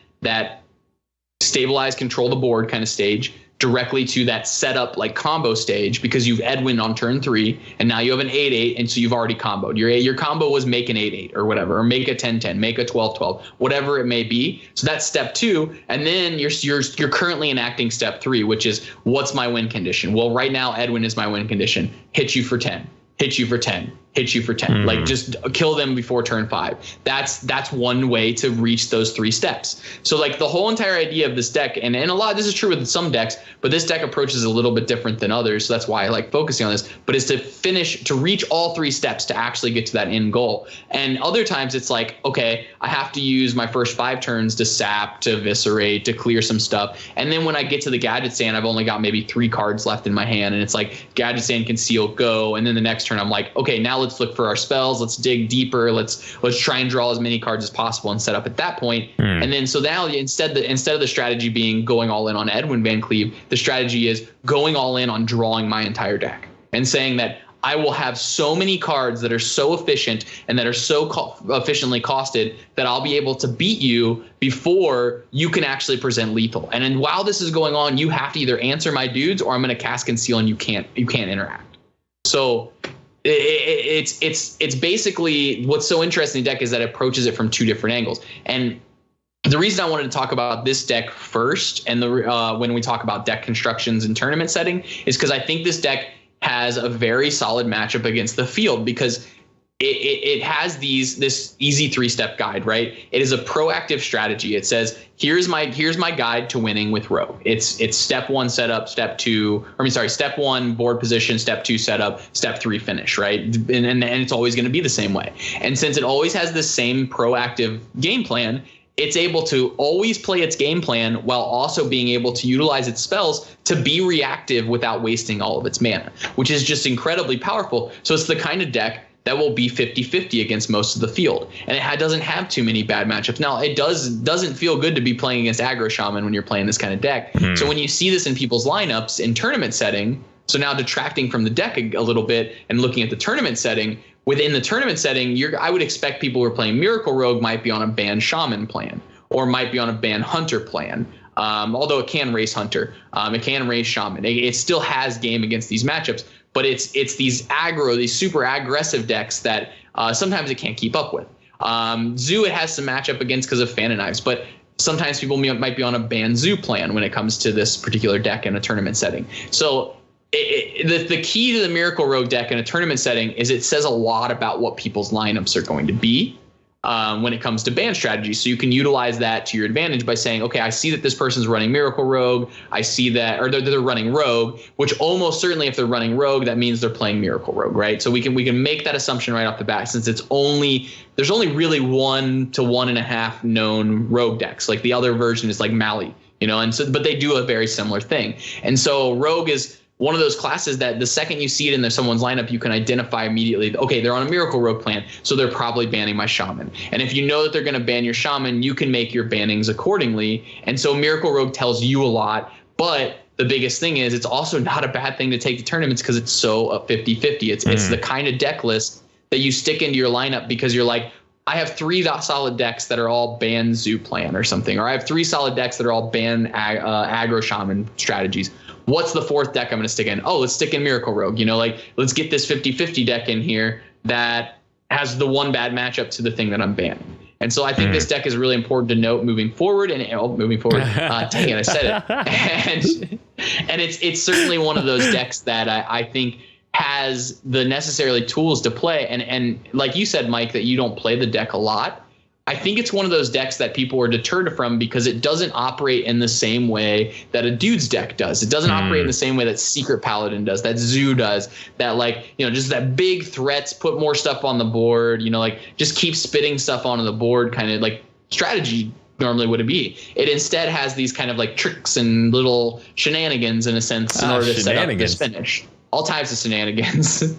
stabilize, control the board kind of stage directly to that setup like combo stage, because you've Edwin on turn 3 and now you have an 8-8, and so you've already comboed. Your combo was make an 8-8 or whatever, or make a 10-10, make a 12-12, whatever it may be. So that's step 2, and then you're currently enacting step 3, which is what's my win condition? Well, right now Edwin is my win condition. Hit you for 10. Hit you for 10, hit you for 10. Like just kill them before turn 5. That's one way to reach those 3 steps. So like the whole entire idea of this deck, and a lot, this is true with some decks, but this deck approach is a little bit different than others. So that's why I like focusing on this, but is to reach all 3 steps to actually get to that end goal. And other times it's like, okay, I have to use my first 5 turns to sap, to eviscerate, to clear some stuff. And then when I get to the Gadget Stand, I've only got maybe 3 cards left in my hand. And it's like Gadget Stand, Conceal, go. And then the next turn I'm like, okay, now let's look for our spells. Let's dig deeper. Let's try and draw as many cards as possible and set up at that point. And then so now instead of the strategy being going all in on Edwin Van Cleve, the strategy is going all in on drawing my entire deck and saying that I will have so many cards that are so efficient and that are so efficiently costed that I'll be able to beat you before you can actually present lethal. And then while this is going on, you have to either answer my dudes or I'm going to cast Conceal and you can't interact. So it's basically what's so interesting in the deck is that it approaches it from 2 different angles. And the reason I wanted to talk about this deck first and when we talk about deck constructions and tournament setting is because I think this deck has a very solid matchup against the field because it has this easy 3-step guide, right? It is a proactive strategy. It says, here's my guide to winning with Rogue. It's step 1 setup, step 1 board position, step 2 setup, step 3 finish, right? And it's always going to be the same way. And since it always has the same proactive game plan, it's able to always play its game plan while also being able to utilize its spells to be reactive without wasting all of its mana, which is just incredibly powerful. So it's the kind of deck that will be 50-50 against most of the field. And it doesn't have too many bad matchups. Now, it doesn't feel good to be playing against Aggro Shaman when you're playing this kind of deck. So when you see this in people's lineups in tournament setting, so now detracting from the deck a little bit and looking at the tournament setting, within the tournament setting, I would expect people who are playing Miracle Rogue might be on a ban Shaman plan or might be on a ban Hunter plan. Although it can race Hunter, it can race Shaman. It still has game against these matchups, but it's these super aggressive decks that sometimes it can't keep up with. Zoo it has some matchup against because of Fan and Knives, but sometimes people might be on a ban Zoo plan when it comes to this particular deck in a tournament setting. So the key to the Miracle Rogue deck in a tournament setting is it says a lot about what people's lineups are going to be when it comes to ban strategy. So you can utilize that to your advantage by saying, okay, I see that this person's running Miracle Rogue. I see that, or they're running Rogue, which almost certainly if they're running Rogue, that means they're playing Miracle Rogue, right? So we can make that assumption right off the bat since there's only really 1 to 1.5 known Rogue decks. Like the other version is like Mali, and so, but they do a very similar thing. And so Rogue is one of those classes that the second you see it in someone's lineup, you can identify immediately, okay, they're on a Miracle Rogue plan, so they're probably banning my Shaman. And if you know that they're going to ban your Shaman, you can make your bannings accordingly. And so Miracle Rogue tells you a lot, but the biggest thing is it's also not a bad thing to take to tournaments because it's so 50-50. It's the kind of deck list that you stick into your lineup because you're like, I have 3 solid decks that are all ban Zoo plan or something, or I have 3 solid decks that are all ban Aggro Shaman strategies. What's the 4th deck I'm going to stick in? Oh, let's stick in Miracle Rogue. Let's get this 50-50 deck in here that has the one bad matchup to the thing that I'm banning. And so I think this deck is really important to note moving forward. Dang it, I said it. And it's certainly one of those decks that I think has the necessarily tools to play. And like you said, Mike, that you don't play the deck a lot. I think it's one of those decks that people are deterred from because it doesn't operate in the same way that a dude's deck does. It doesn't operate in the same way that Secret Paladin does, that Zoo does, that just that big threats, put more stuff on the board, just keep spitting stuff onto the board kind of like strategy normally would it be. It instead has these kind of like tricks and little shenanigans in a sense in order to set up this finish. All types of shenanigans.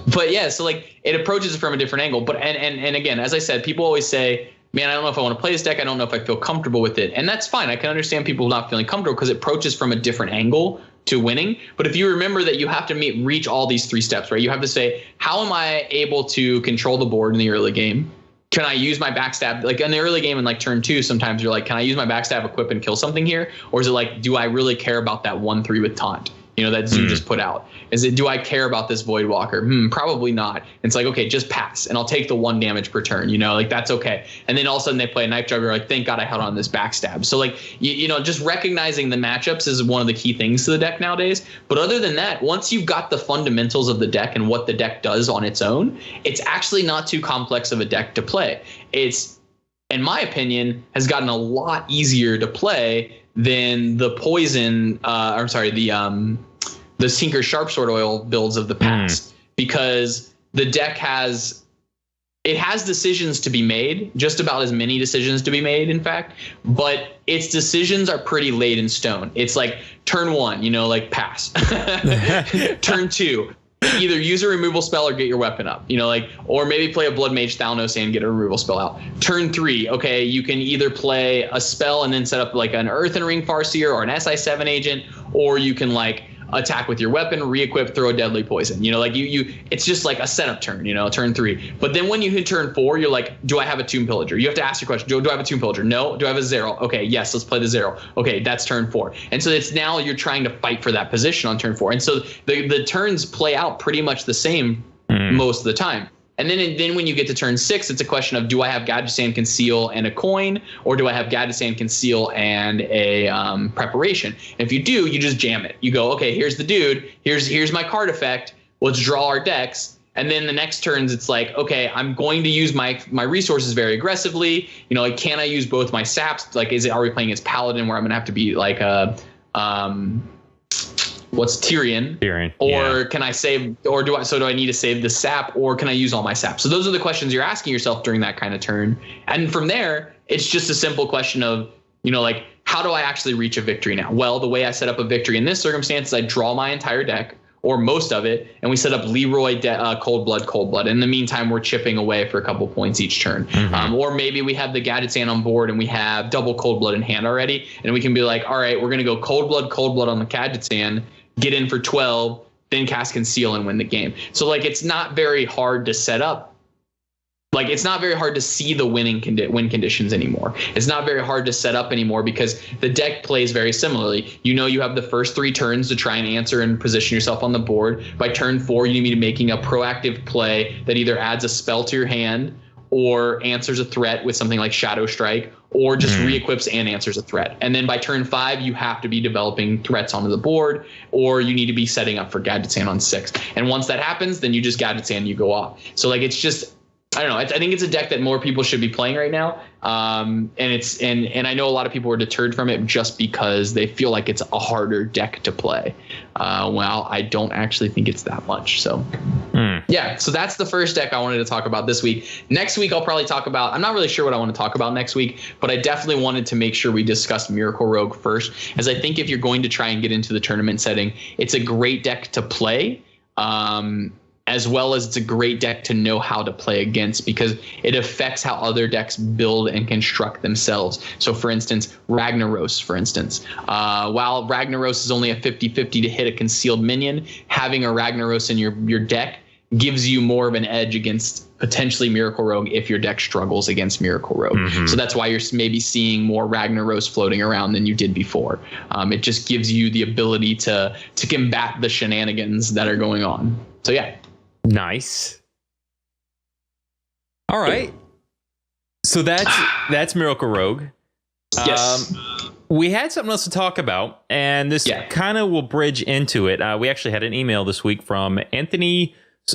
But yeah, so like it approaches it from a different angle. But and again, as I said, people always say, man, I don't know if I want to play this deck. I don't know if I feel comfortable with it. And that's fine. I can understand people not feeling comfortable because it approaches from a different angle to winning. But if you remember that you have to reach all these 3 steps, right? You have to say, how am I able to control the board in the early game? Can I use my backstab? Like in the early game in like turn 2, sometimes you're like, can I use my backstab, equip, and kill something here? Or is it like, do I really care about that 1-3 with taunt? that Zoo just put out. Is it, do I care about this Voidwalker? Probably not. It's like, okay, just pass, and I'll take the 1 damage per turn, like that's okay. And then all of a sudden they play a Knife Juggler, like, thank God I held on this backstab. So like, just recognizing the matchups is one of the key things to the deck nowadays. But other than that, once you've got the fundamentals of the deck and what the deck does on its own, it's actually not too complex of a deck to play. It's, in my opinion, has gotten a lot easier to play than the poison, the Tinker Sharpsword Oil builds of the past, because the deck has decisions to be made, just about as many decisions to be made, in fact, but its decisions are pretty laid in stone. It's like turn 1, like pass. Turn 2, either use a removal spell or get your weapon up, or maybe play a Blood Mage Thalnos and get a removal spell out. Turn 3, okay, you can either play a spell and then set up like an Earthen Ring Farseer or an SI7 agent, or you can like attack with your weapon, re-equip, throw a deadly poison. It's just like a setup turn, turn 3. But then when you hit turn 4, you're like, do I have a Tomb Pillager? You have to ask your question. Do I have a Tomb Pillager? No. Do I have a Zero? Okay, yes, let's play the Zero. Okay, that's turn 4. And so it's now you're trying to fight for that position on turn 4. And so the turns play out pretty much the same most of the time. And then when you get to turn 6, it's a question of, do I have Gadgetzan Conceal and a coin, or do I have Gadgetzan Conceal and a preparation? And if you do, you just jam it. You go, okay, here's the dude. Here's my card effect. Let's draw our decks. And then the next turns, it's like, okay, I'm going to use my resources very aggressively. Like, can I use both my saps? Like, are we playing as Paladin, where I'm going to have to be like a what's Tyrion? Or can I save, or do I need to save the sap, or can I use all my sap? So those are the questions you're asking yourself during that kind of turn. And from there, it's just a simple question of, like, how do I actually reach a victory now? Well, the way I set up a victory in this circumstance is I draw my entire deck, or most of it, and we set up Leroy Cold Blood. In the meantime, we're chipping away for a couple points each turn. Or maybe we have the Gadgetzan on board and we have double Cold Blood in hand already, and we can be like, all right, we're going to go Cold Blood on the Gadgetzan, get in for 12, then cast Conceal and win the game. So like, it's not very hard to set up. Like, it's not very hard to see the win conditions anymore. It's not very hard to set up anymore, because the deck plays very similarly. You have the first 3 turns to try and answer and position yourself on the board. By turn 4, you need to be making a proactive play that either adds a spell to your hand, or answers a threat with something like Shadow Strike, or just re-equips and answers a threat. And then by turn 5, you have to be developing threats onto the board, or you need to be setting up for Gadgetzan on 6. And once that happens, then you just Gadgetzan, you go off. So like, it's just, I don't know. I think it's a deck that more people should be playing right now. And I know a lot of people are deterred from it just because they feel like it's a harder deck to play. Well, I don't actually think it's that much. So yeah, so that's the first deck I wanted to talk about this week. Next week, I'll probably talk about, I'm not really sure what I want to talk about next week, but I definitely wanted to make sure we discussed Miracle Rogue first, as I think if you're going to try and get into the tournament setting, it's a great deck to play. As well as it's a great deck to know how to play against, because it affects how other decks build and construct themselves. So for instance, Ragnaros, while Ragnaros is only a 50-50 to hit a concealed minion, having a Ragnaros in your deck gives you more of an edge against potentially Miracle Rogue if your deck struggles against Miracle Rogue. So that's why you're maybe seeing more Ragnaros floating around than you did before. It just gives you the ability to combat the shenanigans that are going on. So yeah. Nice. All right. So that's Miracle Rogue. Yes. We had something else to talk about, and this kind of will bridge into it. We actually had an email this week from Anthony.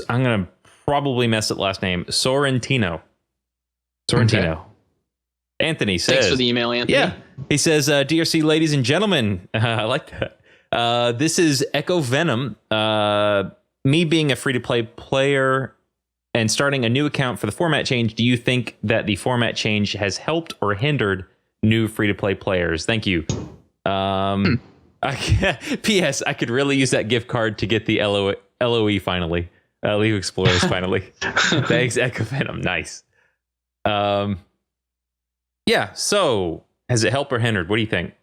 I'm going to probably mess up last name. Sorrentino. Okay. Anthony says. Thanks for the email, Anthony. Yeah. He says, DRC ladies and gentlemen. I like that. This is Echo Venom. Me being a free-to-play player and starting a new account for the format change, do you think that the format change has helped or hindered new free-to-play players? Thank you. P.S. I could really use that gift card to get the LOE finally. League of Explorers finally. Thanks, Echo Venom. Nice. Yeah, so has it helped or hindered? What do you think?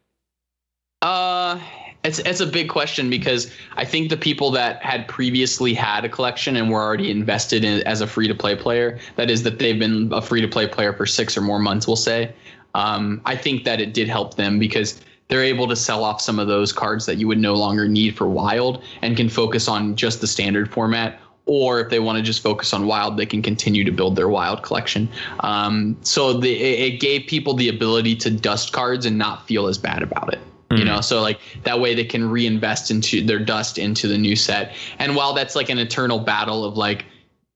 It's a big question, because I think the people that had previously had a collection and were already invested in as a free-to-play player, that is, that they've been a free-to-play player for 6 or more months, we'll say, I think that it did help them, because they're able to sell off some of those cards that you would no longer need for Wild and can focus on just the standard format. Or if they want to just focus on Wild, they can continue to build their Wild collection. So it gave people the ability to dust cards and not feel as bad about it. You know, so like that way they can reinvest into their dust into the new set. And while that's like an eternal battle of like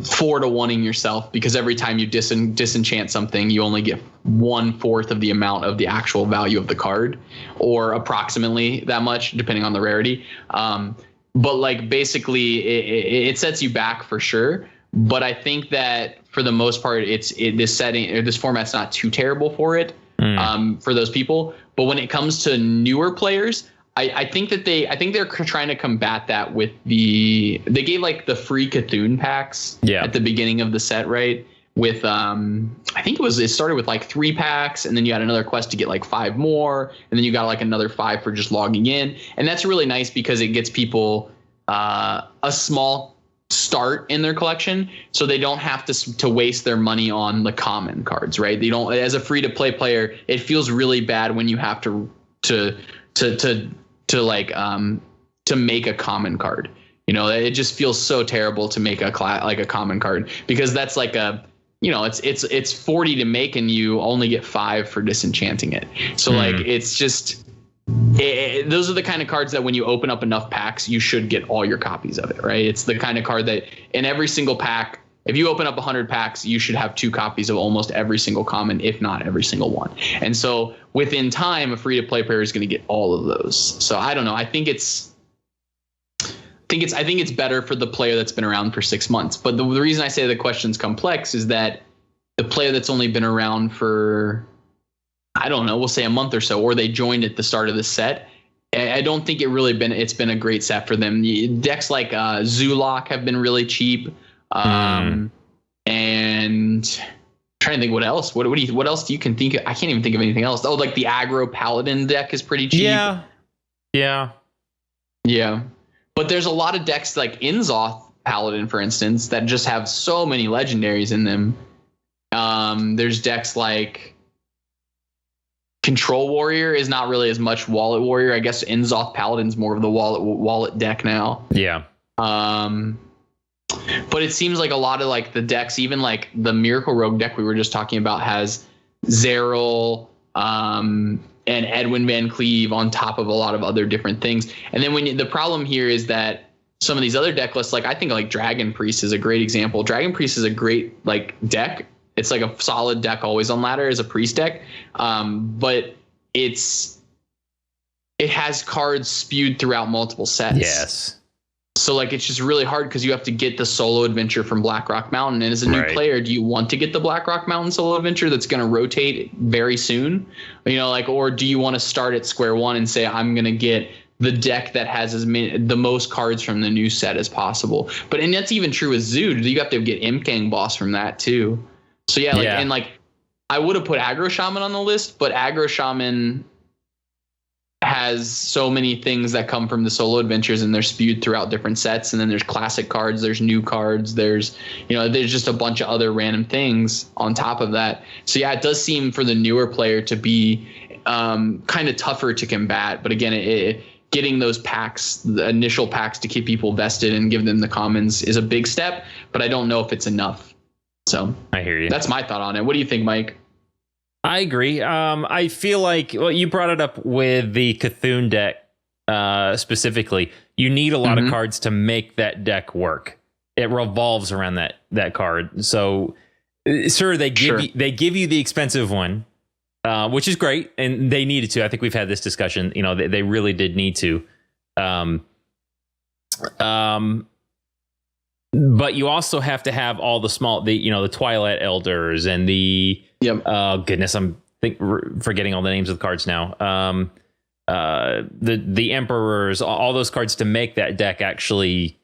4-to-1ing yourself, because every time you disenchant something, you only get 1/4 of the amount of the actual value of the card, or approximately that much, depending on the rarity. But like basically it sets you back for sure. But I think that for the most part, this format's not too terrible for it. For those people. But when it comes to newer players, I think they're trying to combat that with they gave like the free Cthulhu packs at the beginning of the set, right? With I think it started with like 3 packs, and then you had another quest to get like 5 more, and then you got like another 5 for just logging in. And that's really nice because it gets people a small start in their collection, so they don't have to waste their money on the common cards, right? They don't, as a free to play player, it feels really bad when you have to make a common card. You know, it just feels so terrible to make a common card, because that's like it's 40 to make and you only get 5 for disenchanting it. So like it's just those are the kind of cards that when you open up enough packs, you should get all your copies of it, right? It's the kind of card that in every single pack, if you open up 100 packs, you should have 2 copies of almost every single common, if not every single one. And so within time, a free to play player is going to get all of those. So I don't know. I think it's better for the player that's been around for 6 months. But the reason I say the question's complex is that the player that's only been around for, I don't know, we'll say a month or so, or they joined at the start of the set, I don't think it's been a great set for them. Decks like Zulok have been really cheap. And I'm trying to think what else. What else do you can think of? I can't even think of anything else. Oh, like the aggro Paladin deck is pretty cheap. Yeah. But there's a lot of decks like Inzoth Paladin, for instance, that just have so many legendaries in them. There's decks like Control Warrior is not really as much Wallet Warrior. I guess Inzoth Paladin's more of the wallet deck now. Yeah. But it seems like a lot of like the decks, even like the Miracle Rogue deck we were just talking about, has Zeril and Edwin Van Cleve on top of a lot of other different things. And then the problem here is that some of these other deck lists, like I think like Dragon Priest is a great example. Dragon Priest is a great like deck. It's like a solid deck always on ladder as a priest deck. But it has cards spewed throughout multiple sets. Yes. So like it's just really hard because you have to get the solo adventure from Blackrock Mountain. And as a new player, do you want to get the Blackrock Mountain solo adventure that's going to rotate very soon? You know, like, or do you want to start at square one and say, I'm going to get the deck that has the most cards from the new set as possible? And that's even true with Zood. You have to get Imkang Boss from that too. So and I would have put Aggro Shaman on the list, but Aggro Shaman has so many things that come from the solo adventures, and they're spewed throughout different sets. And then there's classic cards, there's new cards, there's just a bunch of other random things on top of that. So yeah, it does seem for the newer player to be kind of tougher to combat. But again, getting those packs, the initial packs, to keep people vested and give them the commons is a big step, but I don't know if it's enough. So I hear you. That's my thought on it. What do you think, Mike? I agree. I feel like, well, you brought it up with the Cthulhu deck specifically. You need a lot of cards to make that deck work. It revolves around that card. So, sure, they give you the expensive one, which is great, and they needed to. I think we've had this discussion. You know, they really did need to. But you also have to have all the the Twilight Elders and the goodness, I'm forgetting all the names of the cards now. The Emperors, all those cards to make that deck actually.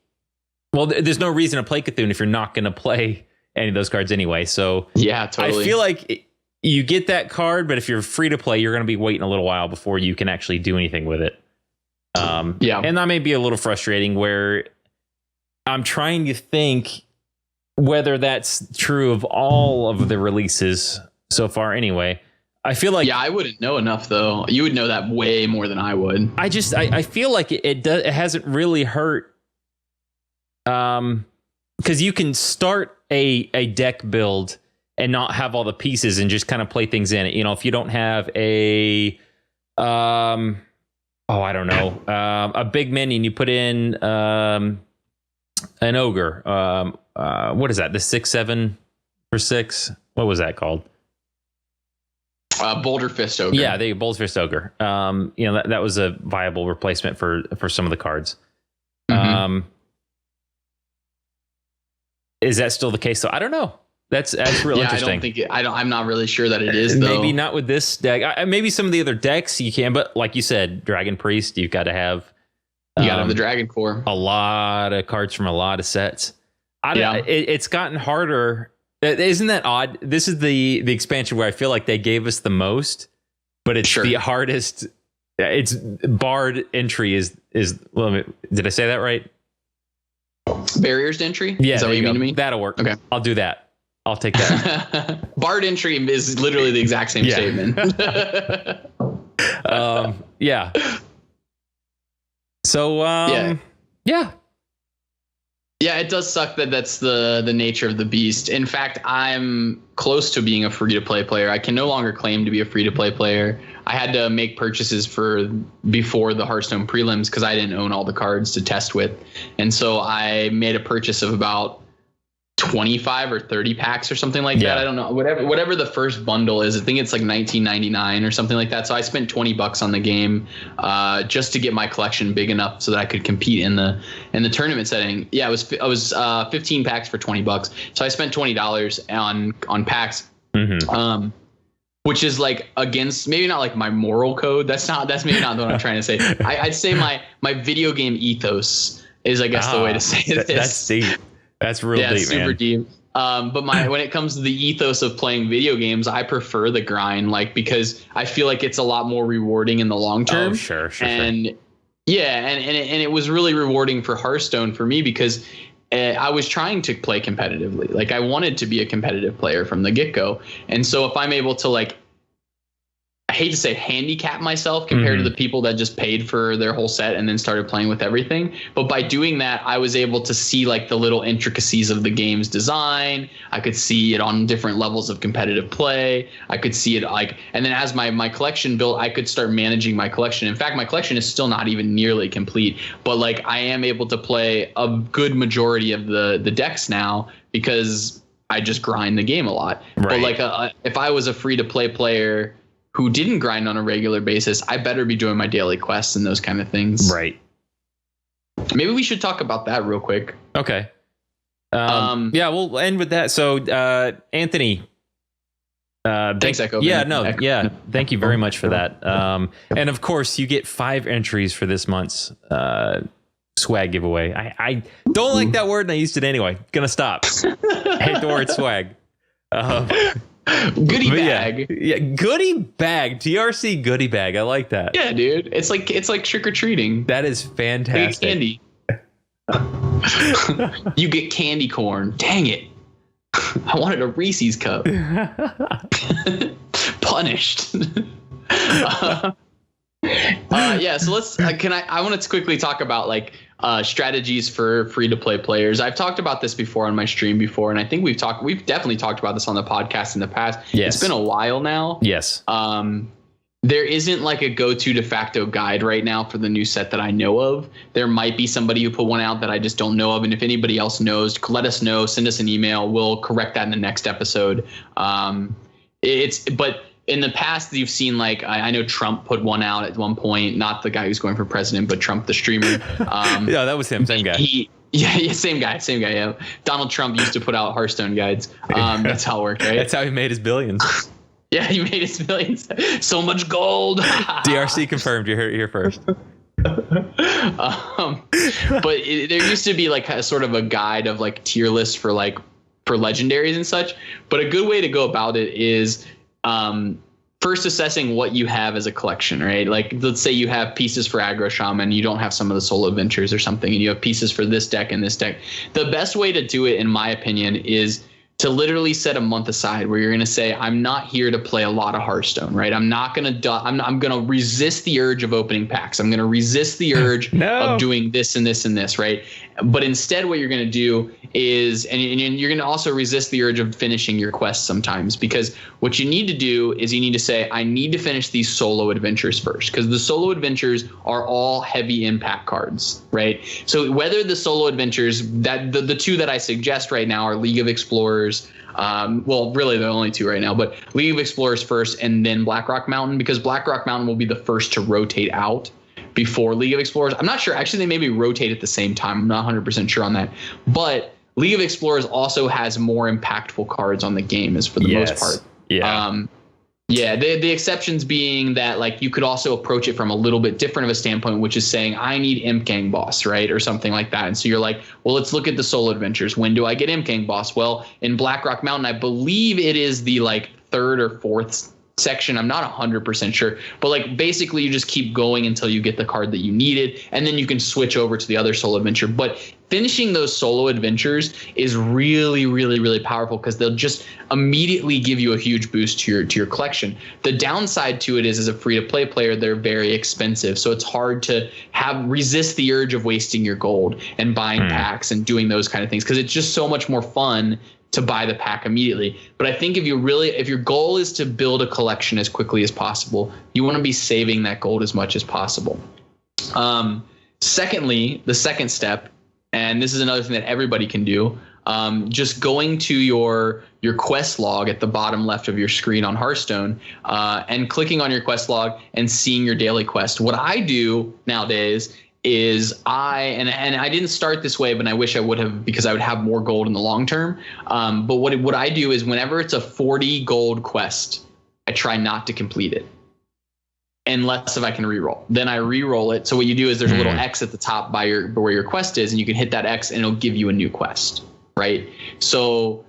Well, there's no reason to play Cthulhu if you're not going to play any of those cards anyway. So yeah, totally. I feel like you get that card, but if you're free to play, you're going to be waiting a little while before you can actually do anything with it. And that may be a little frustrating, where I'm trying to think whether that's true of all of the releases so far anyway. I feel like I wouldn't know enough though. You would know that way more than I would. I feel like it hasn't really hurt. Because you can start a deck build and not have all the pieces and just kind of play things in it. You know, if you don't have a I don't know, a big minion, you put in an ogre. What is that? The 6/7 for 6. What was that called? Boulder Fist Ogre. Yeah, the Boulder Fist Ogre. You know, that was a viable replacement for some of the cards. Mm-hmm. Is that still the case? So I don't know. That's real interesting. I don't think I'm not really sure that it is though. Maybe not with this deck. Maybe some of the other decks you can, but like you said, Dragon Priest, you've got to have. You got to have the Dragon Core. A lot of cards from a lot of sets. It's gotten harder. Isn't that odd? This is the expansion where I feel like they gave us the most, but it's the hardest. It's barred entry is. Well, did I say that right? Barriers to entry? Yeah, is that what you mean to me? That'll work. Okay, I'll do that. I'll take that. Barred entry is literally the exact same statement. Yeah. So Yeah, it does suck that that's the nature of the beast. In fact, I'm close to being a free-to-play player. I can no longer claim to be a free-to-play player. I had to make purchases before the Hearthstone prelims because I didn't own all the cards to test with. And so I made a purchase of about 25 or 30 packs or something like that. I don't know. Whatever the first bundle is, I think it's like $19.99 or something like that. So I spent $20 on the game just to get my collection big enough so that I could compete in the tournament setting. Yeah, it was 15 packs for $20. So I spent $20 on packs. Mm-hmm. Which is like against maybe not like my moral code. That's maybe not what I'm trying to say. I'd say my video game ethos is, I guess, the way to say this. That's deep. That's real deep, super man. Deep. But when it comes to the ethos of playing video games, I prefer the grind, like, because I feel like it's a lot more rewarding in the long term. Oh, sure. Yeah, and it was really rewarding for Hearthstone for me because I was trying to play competitively. Like, I wanted to be a competitive player from the get-go. And so if I'm able to, like, I hate to say handicap myself compared to the people that just paid for their whole set and then started playing with everything. But by doing that, I was able to see like the little intricacies of the game's design. I could see it on different levels of competitive play. I could see it like, and then as my collection built, I could start managing my collection. In fact, my collection is still not even nearly complete, but like I am able to play a good majority of the decks now because I just grind the game a lot. Right. But like if I was a free to play player who didn't grind on a regular basis, I better be doing my daily quests and those kind of things. Right. Maybe we should talk about that real quick. Okay. Yeah, we'll end with that. So, Anthony. Thanks, Echo. Yeah, no, Echo. Yeah. Thank you very much for that. And of course, you get 5 entries for this month's swag giveaway. I don't like that word, and I used it anyway. Gonna stop. I hate the word swag. Goodie bag. Yeah, goodie bag. DRC goodie bag. I like that. Yeah, dude. It's like trick or treating. That is fantastic. Candy. You get candy corn. Dang it. I wanted a Reese's cup. Punished. Yeah, so let's I want to quickly talk about like strategies for free to play players. I've talked about this before on my stream before, and I think we've definitely talked about this on the podcast in the past. Yes. It's been a while now. Yes. There isn't like a go-to de facto guide right now for the new set that I know of. There might be somebody who put one out that I just don't know of, and if anybody else knows, let us know. Send us an email. We'll correct that in the next episode. But in the past, you've seen like I know Trump put one out at one point. Not the guy who's going for president, but Trump the streamer. Yeah, that was him. Same guy. Yeah, same guy. Yeah, Donald Trump used to put out Hearthstone guides. That's how it worked, right? That's how he made his billions. Yeah, he made his millions. So much gold. DRC confirmed. You heard it here first. But there used to be like a sort of a guide of like tier lists for legendaries and such. But a good way to go about it is first assessing what you have as a collection, right? Like, let's say you have pieces for Aggro Shaman, you don't have some of the solo adventures or something, and you have pieces for this deck and this deck. The best way to do it, in my opinion, is to literally set a month aside where you're going to say, I'm not here to play a lot of Hearthstone, right? I'm going to resist the urge of opening packs. I'm going to resist the urge of doing this and this and this, right? But instead what you're going to do is, and you're going to also resist the urge of finishing your quests sometimes, because what you need to do is you need to say, I need to finish these solo adventures first, because the solo adventures are all heavy impact cards, right? So whether the solo adventures, that the two that I suggest right now are League of Explorers, well, really the only two right now, but League of Explorers first and then Blackrock Mountain, because Blackrock Mountain will be the first to rotate out before League of Explorers. I'm not sure. Actually, they maybe rotate at the same time. I'm not 100% sure on that. But League of Explorers also has more impactful cards on the game, as for the most part. Yeah. The exceptions being that, like, you could also approach it from a little bit different of a standpoint, which is saying, I need Imp Gang Boss, right? Or something like that. And so you're like, well, let's look at the solo adventures. When do I get Imp Gang Boss? Well, in Blackrock Mountain, I believe it is the like third or fourth section. I'm not 100% sure, but like basically you just keep going until you get the card that you needed, and then you can switch over to the other solo adventure. But finishing those solo adventures is really, really, really powerful, because they'll just immediately give you a huge boost to your collection. The downside to it is, as a free-to-play player, they're very expensive, so it's hard to resist the urge of wasting your gold and buying packs and doing those kind of things, because it's just so much more fun to buy the pack immediately. But I think if your goal is to build a collection as quickly as possible, you want to be saving that gold as much as possible. Secondly, the second step, and this is another thing that everybody can do, just going to your quest log at the bottom left of your screen on Hearthstone, and clicking on your quest log and seeing your daily quest. What I do nowadays is I didn't start this way, but I wish I would have, because I would have more gold in the long term. But what I do is, whenever it's a 40 gold quest, I try not to complete it, unless if I can reroll. Then I reroll it. So what you do is, there's a little X at the top by where your quest is, and you can hit that X and it'll give you a new quest, right? So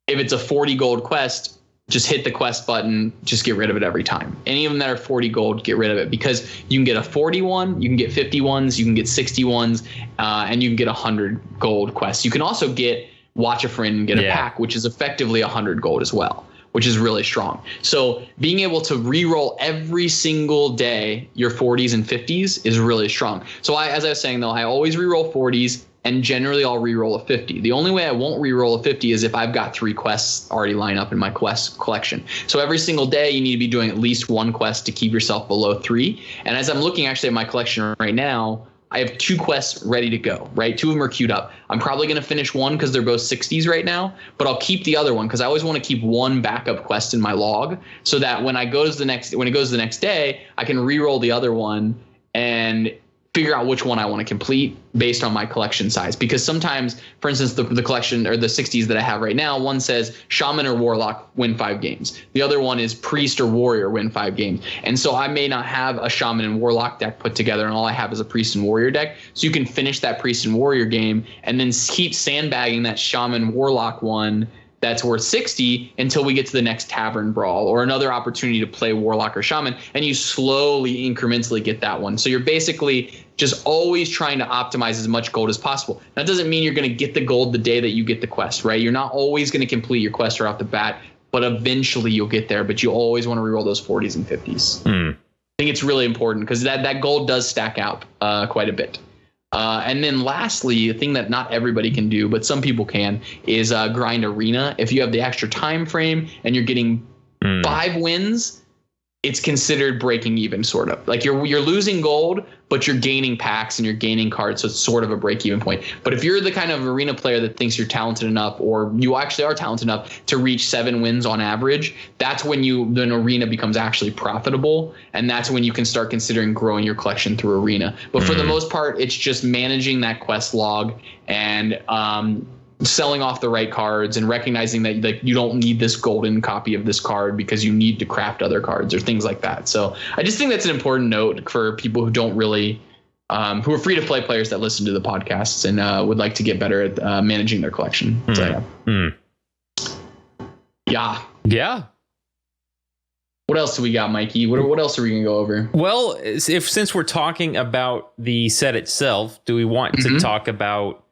if it's a 40 gold quest, just hit the quest button, just get rid of it every time. Any of them that are 40 gold, get rid of it, because you can get a 41, you can get 51s, you can get 61s, and you can get 100 gold quests. You can also get Watch a Friend and get a pack, which is effectively 100 gold as well, which is really strong. So being able to re-roll every single day your 40s and 50s is really strong. So as I was saying, though, I always re-roll 40s, and generally I'll re-roll a 50. The only way I won't re-roll a 50 is if I've got 3 quests already lined up in my quest collection. So every single day you need to be doing at least 1 quest to keep yourself below 3. And as I'm looking actually at my collection right now, I have 2 quests ready to go, right? 2 of them are queued up. I'm probably going to finish one because they're both 60s right now, but I'll keep the other one because I always want to keep one backup quest in my log, so that when it goes the next day, I can re-roll the other one and figure out which one I want to complete based on my collection size. Because sometimes, for instance, the collection or the 60s that I have right now, one says Shaman or Warlock win 5 games. The other one is Priest or Warrior win 5 games. And so I may not have a Shaman and Warlock deck put together, and all I have is a Priest and Warrior deck. So you can finish that Priest and Warrior game and then keep sandbagging that Shaman Warlock one that's worth 60 until we get to the next Tavern Brawl or another opportunity to play Warlock or Shaman, and you slowly incrementally get that one. So you're basically just always trying to optimize as much gold as possible. That doesn't mean you're going to get the gold the day that you get the quest, right? You're not always going to complete your quest right off the bat, but eventually you'll get there. But you always want to reroll those 40s and 50s. I think it's really important because that gold does stack out quite a bit. And then lastly, a thing that not everybody can do, but some people can, is grind arena. If you have the extra time frame and you're getting 5 wins, it's considered breaking even, sort of. Like you're losing gold, but you're gaining packs and you're gaining cards, so it's sort of a break-even point. But if you're the kind of arena player that thinks you're talented enough, or you actually are talented enough to reach 7 wins on average, that's when an arena becomes actually profitable, and that's when you can start considering growing your collection through arena. But for the most part, it's just managing that quest log and selling off the right cards and recognizing that like you don't need this golden copy of this card because you need to craft other cards or things like that. So I just think that's an important note for people who don't really who are free to play players that listen to the podcasts and would like to get better at managing their collection. So, yeah. What else do we got, Mikey? What else are we gonna go over? Well, since we're talking about the set itself, do we want to talk about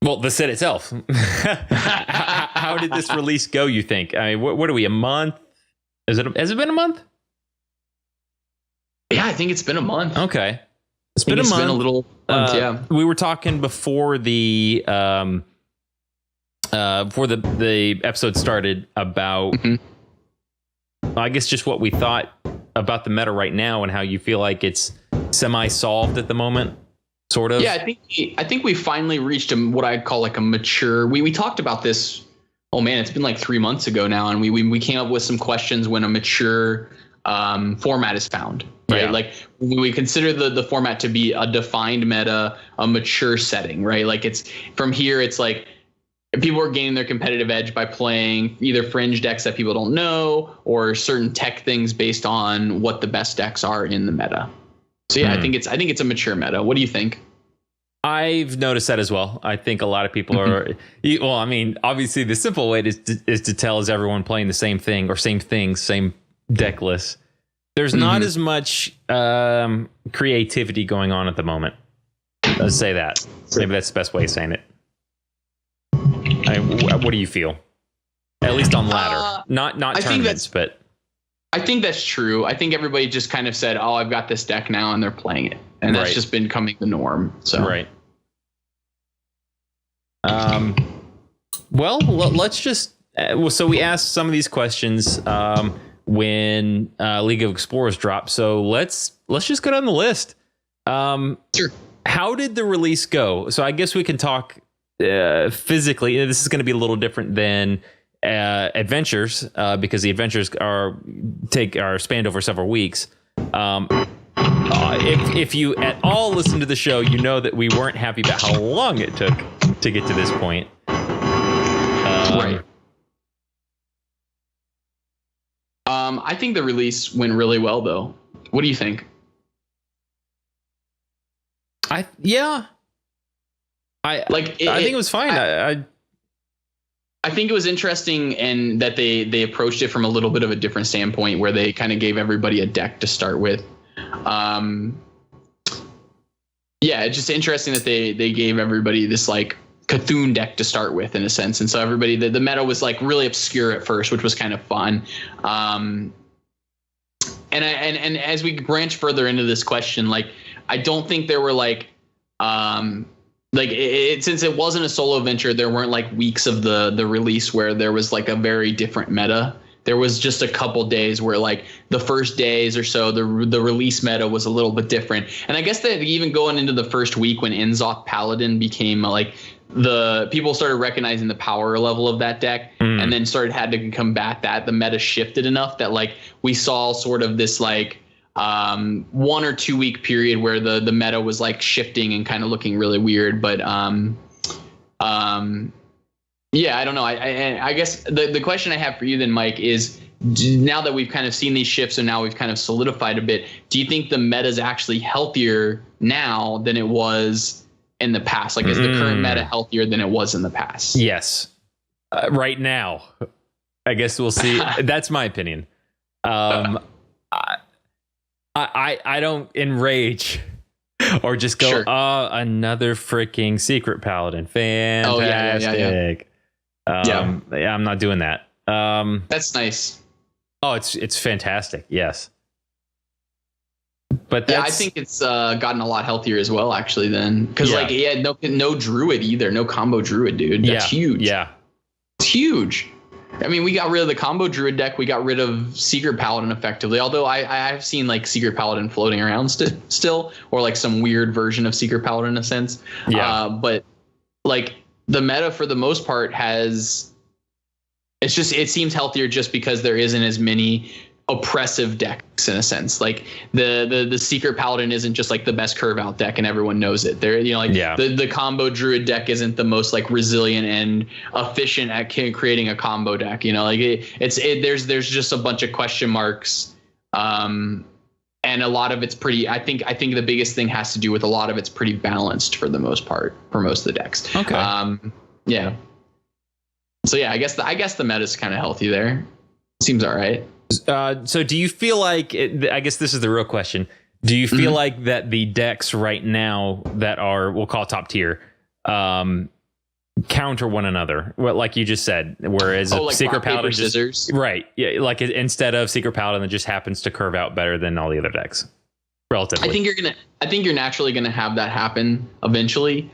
Well, the set itself. How did this release go, you think? I mean, what are we, a month? Has it been a month? Yeah, I think it's been a month. Okay. It's been a little month, yeah. We were talking before the episode started about, I guess, just what we thought about the meta right now and how you feel like it's semi-solved at the moment. Sort of. Yeah, I think we finally reached what I'd call like a mature. We talked about this. Oh man, it's been like 3 months ago now, and we came up with some questions when a mature format is found. Right, like we consider the format to be a defined meta, a mature setting. Right, like it's from here. It's like people are gaining their competitive edge by playing either fringe decks that people don't know or certain tech things based on what the best decks are in the meta. So yeah, I think it's a mature meta. What do you think? I've noticed that as well. I think a lot of people are. Well, I mean, obviously, the simple way is to tell is everyone playing the same thing or same things, same deck list. There's not as much creativity going on at the moment. Let's say that. Maybe that's the best way of saying it. What do you feel? At least on ladder, not tournaments, but. I think that's true. I think everybody just kind of said, "Oh, I've got this deck now," and they're playing it, and that's just been becoming the norm. So right. Well, let's just. So we asked some of these questions when League of Explorers dropped. So let's just go down the list. Sure. How did the release go? So I guess we can talk physically. This is going to be a little different than. Adventures because the adventures are spanned over several weeks. If you at all listen to the show, you know that we weren't happy about how long it took to get to this point. Right. I think the release went really well, though. What do you think? I think it was fine. I think it was interesting and that they approached it from a little bit of a different standpoint where they kind of gave everybody a deck to start with. It's just interesting that they gave everybody this like Cthulhu deck to start with in a sense. And so everybody, the meta was like really obscure at first, which was kind of fun. And as we branch further into this question, like, I don't think there were like, since it wasn't a solo venture, there weren't like weeks of the release where there was like a very different meta. There was just a couple days where like the first days or so, the release meta was a little bit different. And I guess that even going into the first week when Inzoth Paladin became like the people started recognizing the power level of that deck and then had to combat that, the meta shifted enough that like we saw sort of this like 1 or 2 week period where the meta was like shifting and kind of looking really weird. But I don't know. I guess the question I have for you then, Mike, is now that we've kind of seen these shifts and now we've kind of solidified a bit, do you think the meta is actually healthier now than it was in the past? Like, is the current meta healthier than it was in the past? Yes. Right now, I guess we'll see. That's my opinion. I don't enrage or just go, Sure. Another freaking secret paladin. Fantastic. I'm not doing that. That's nice. Oh, it's fantastic. Yes. But I think it's gotten a lot healthier as well, actually, then. Because no druid either. No combo druid, dude. That's huge. Yeah. It's huge. I mean, we got rid of the combo druid deck. We got rid of secret paladin effectively. Although I've seen like secret paladin floating around still, or like some weird version of secret paladin in a sense. Yeah. But like the meta for the most part it seems healthier just because there isn't as many oppressive decks in a sense. Like the secret paladin isn't just like the best curve out deck and everyone knows it. The combo druid deck isn't the most like resilient and efficient at creating a combo deck. There's just a bunch of question marks. And a lot of it's pretty, I think the biggest thing has to do with a lot of it's pretty balanced for the most part for most of the decks. Okay. So I guess the meta's kind of healthy there. Seems all right. So do you feel like, I guess this is the real question. Do you feel like that the decks right now that are, we'll call top tier, counter one another. Well, like you just said, whereas a like Secret rock, paper, Paladin just, scissors. right, yeah, like instead of Secret Paladin, it just happens to curve out better than all the other decks, relatively. I think you're naturally gonna have that happen eventually.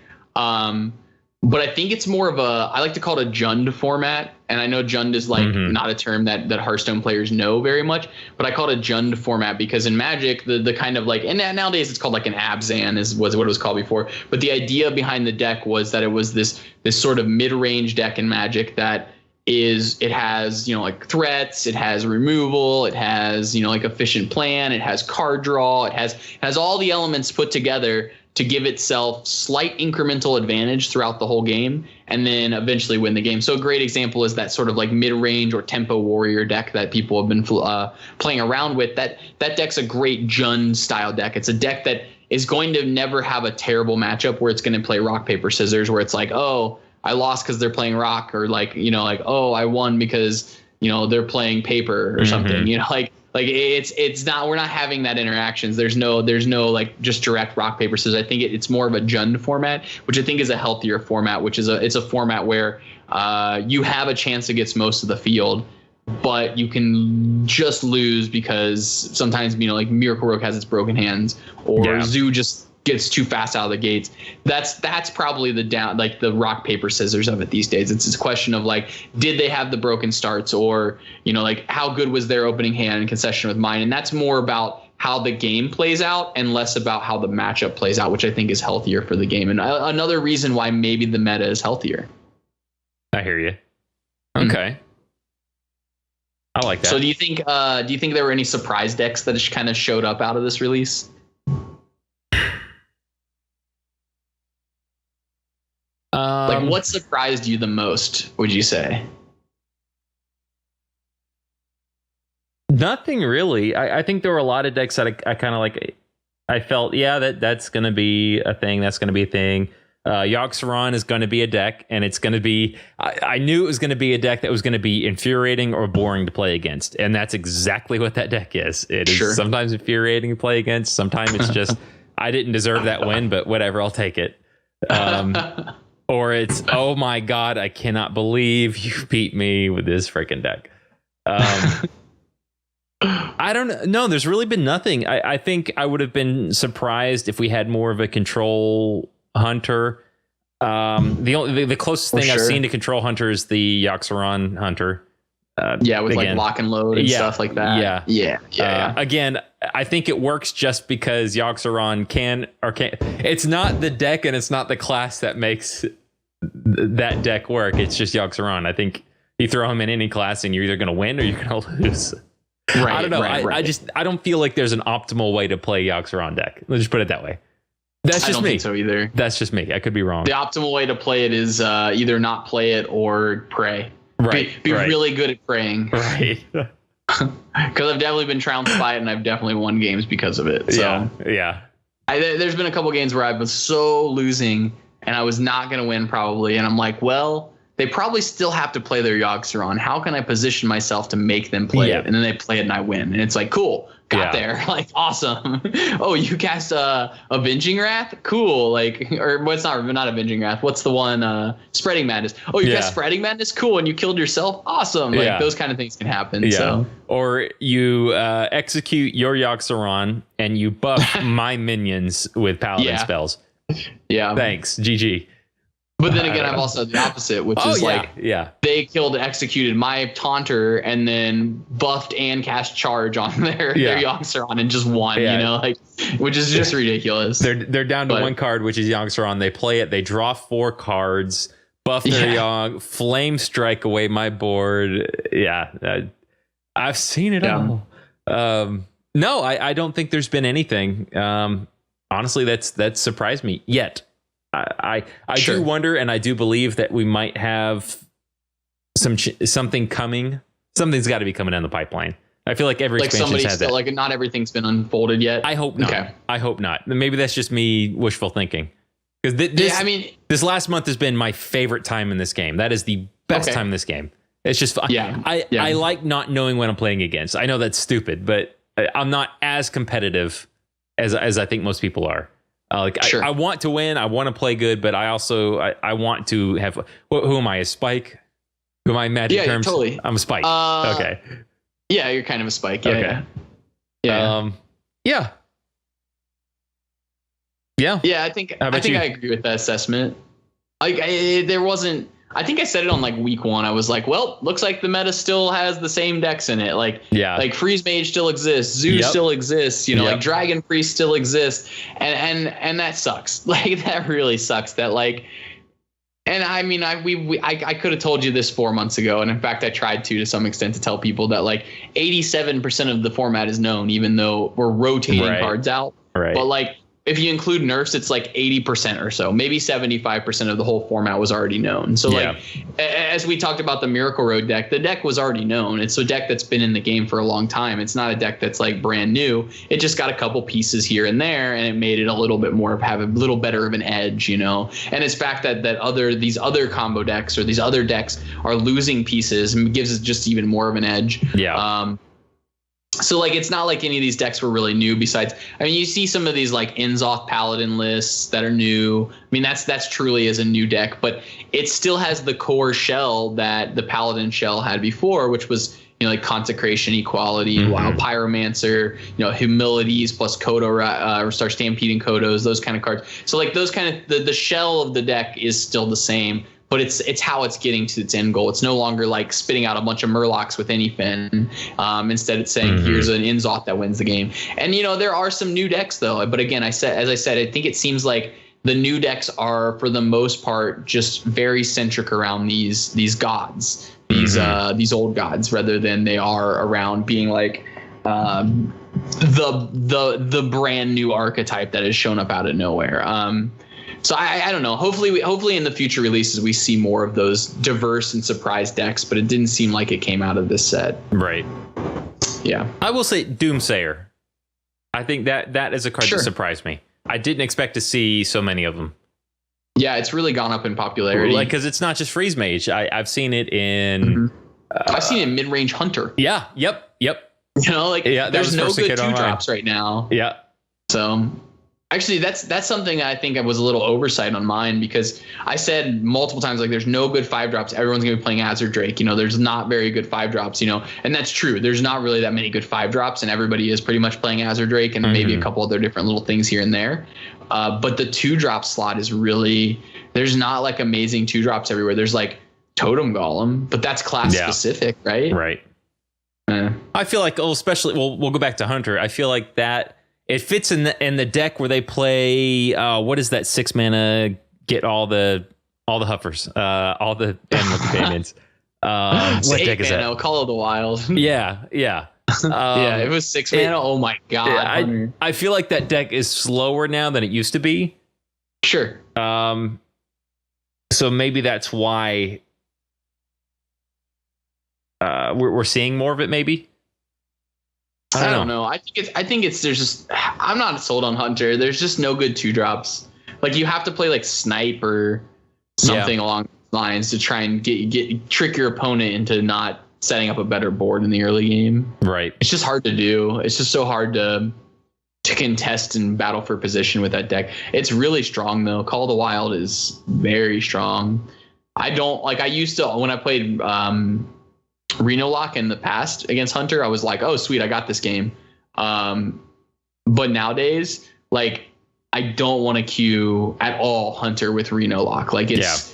But I think it's more of I like to call it a Jund format. And I know Jund is like not a term that Hearthstone players know very much, but I call it a Jund format because in Magic, the kind of like, and nowadays it's called like an Abzan was what it was called before. But the idea behind the deck was that it was this sort of mid-range deck in Magic that it has, like threats, it has removal, it has, like efficient plan, it has card draw, it has all the elements put together to give itself slight incremental advantage throughout the whole game and then eventually win the game. So a great example is that sort of like mid-range or tempo warrior deck that people have been playing around with. That deck's a great Jund style deck. It's a deck that is going to never have a terrible matchup where it's going to play rock, paper, scissors, where it's like, oh, I lost because they're playing rock, or like, oh, I won because, they're playing paper or something, like it's not, we're not having that interactions. There's no like just direct rock, paper, scissors. I think it's more of a Jund format, which I think is a healthier format, which is it's a format where you have a chance against most of the field, but you can just lose because sometimes, like Miracle Rogue has its broken hands, or Zoo just gets too fast out of the gates. That's probably the rock, paper, scissors of it these days. It's a question of like, did they have the broken starts, or like how good was their opening hand in concession with mine? And that's more about how the game plays out and less about how the matchup plays out, which I think is healthier for the game. And another reason why maybe the meta is healthier. I hear you. Okay. I like that. So do you think there were any surprise decks that just kind of showed up out of this release? Like, what surprised you the most, would you say? Nothing really. I think there were a lot of decks that I kind of like. I felt, that's going to be a thing. That's going to be a thing. Yogg-Saron is going to be a deck, and it's going to be... I knew it was going to be a deck that was going to be infuriating or boring to play against, and that's exactly what that deck is. It is sometimes infuriating to play against. Sometimes it's just, I didn't deserve that win, but whatever, I'll take it. Or it's, oh my God, I cannot believe you beat me with this freaking deck. I don't know. There's really been nothing. I think I would have been surprised if we had more of a control hunter. The closest thing I've seen to control hunter is the Yogg-Saron hunter. With again, like lock and load and stuff like that. Yeah. Again, I think it works just because Yogg-Saron can. It's not the deck and it's not the class that makes that deck work. It's just Yogg-Saron. I think you throw him in any class and you're either going to win or you're going to lose. Right. I don't know. I don't feel like there's an optimal way to play Yogg-Saron deck. Let's just put it that way. That's just me. I don't think so either. That's just me. I could be wrong. The optimal way to play it is either not play it or pray. Right. Be really good at praying. Right. Because I've definitely been trounced by it, and I've definitely won games because of it. So yeah. There's been a couple games where I've been so losing, and I was not going to win probably, and I'm like, well, they probably still have to play their Yogg-Saron. How can I position myself to make them play it? And then they play it, and I win. And it's like, cool. Got there. Like, awesome. Oh, you cast Avenging Wrath? Cool. Like, or what's not Avenging Wrath. What's the one? Spreading Madness. Oh, you cast Spreading Madness? Cool. And you killed yourself? Awesome. Like, those kind of things can happen. Yeah. So. Or you execute your Yogg-Saron and you buff my minions with Paladin spells. Yeah. Thanks. GG. But then again, I'm also the opposite, which is they executed my Taunter and then buffed and cast Charge on their Yogg-Saron and just won, which is just ridiculous. They're down to one card, which is Yogg-Saron. They play it, they draw 4 cards, buff their Yogg, flame strike away my board. I've seen it all. No, I don't think there's been anything. Honestly, that's surprised me yet. I do wonder, and I do believe that we might have something coming. Something's got to be coming down the pipipeline. I feel like every expansion has that. Like, not everything's been unfolded yet. I hope not. Okay. I hope not. Maybe that's just me wishful thinking. Because this last month has been my favorite time in this game. That is the best time in this game. It's just fun. I like not knowing what I'm playing against. I know that's stupid, but I'm not as competitive as I think most people are. Sure. I want to win. I want to play good, but I also I want to have. Who am I? A Spike? Who am I in Magic terms? Totally. I'm a Spike. Okay. Yeah, you're kind of a Spike. Yeah. Okay. Yeah. Yeah. Yeah, I think I agree with that assessment. There wasn't. I think I said it on like week 1. I was like, well, looks like the meta still has the same decks in it. Like Freeze Mage still exists, Zoo still exists. Like Dragon Priest still exists, and that sucks. Like that really sucks. That like. And I mean, I could have told you this 4 months ago, and in fact, I tried to some extent to tell people that like 87% of the format is known, even though we're rotating cards out. Right. But like, if you include nerfs, it's like 80% or so, maybe 75% of the whole format was already known. So like, as we talked about the Miracle Road deck, the deck was already known. It's a deck that's been in the game for a long time. It's not a deck that's like brand new. It just got a couple pieces here and there, and it made it a little bit more have a little better of an edge, And it's fact that these other combo decks or these other decks are losing pieces and gives it just even more of an edge. Yeah. So like it's not like any of these decks were really new. Besides, I mean, you see some of these like Inzoth Paladin lists that are new. I mean, that's truly is a new deck, but it still has the core shell that the Paladin shell had before, which was like Consecration, Equality, Wild Pyromancer, Humilities plus Kodo, Restart Stampede and Kodos, those kind of cards. So like those kind of the shell of the deck is still the same. But it's how it's getting to its end goal. It's no longer like spitting out a bunch of Murlocs with any fin. Instead, it's saying here's an Inzoth that wins the game. And there are some new decks though. But again, as I said, I think it seems like the new decks are for the most part just very centric around these gods, these old gods, rather than they are around being like the brand new archetype that has shown up out of nowhere. So I don't know. Hopefully in the future releases we see more of those diverse and surprise decks, but it didn't seem like it came out of this set. Right. Yeah. I will say Doomsayer. I think that is a card that surprised me. I didn't expect to see so many of them. Yeah, it's really gone up in popularity. Like, because it's not just Freeze Mage. I've seen it in. I've seen it in Mid-Range Hunter. Yeah. Yep. There's no good 2-drops right now. Yeah. So. Actually, that's something I think was a little oversight on mine, because I said multiple times, like, there's no good 5-drops. Everyone's going to be playing Azure Drake. There's not very good 5-drops, and that's true. There's not really that many good 5-drops, and everybody is pretty much playing Azure Drake and maybe a couple other different little things here and there. But the 2-drop slot is really, there's not like amazing 2-drops everywhere. There's like Totem Golem, but that's class specific, right? Right. I feel like, especially, we'll go back to Hunter. I feel like that. It fits in the deck where they play. What is that 6 mana? Get all the Huffers, all the animal companions. What deck is that? Call of the Wild. Yeah. Yeah, it was 6 mana. Oh my god! Yeah, I feel like that deck is slower now than it used to be. Sure. So maybe that's why we're seeing more of it. Maybe. I don't know. I think it's there's just, I'm not sold on Hunter. There's just no good 2-drops. Like, you have to play like Snipe or something along those lines to try and trick your opponent into not setting up a better board in the early game. Right. It's just hard to do. It's just so hard to contest and battle for position with that deck. It's really strong though. Call of the Wild is very strong. I used to, when I played Reno Lock in the past against Hunter, I was like, oh sweet, I got this game. But nowadays, like, I don't want to queue at all Hunter with Reno Lock. Like, it's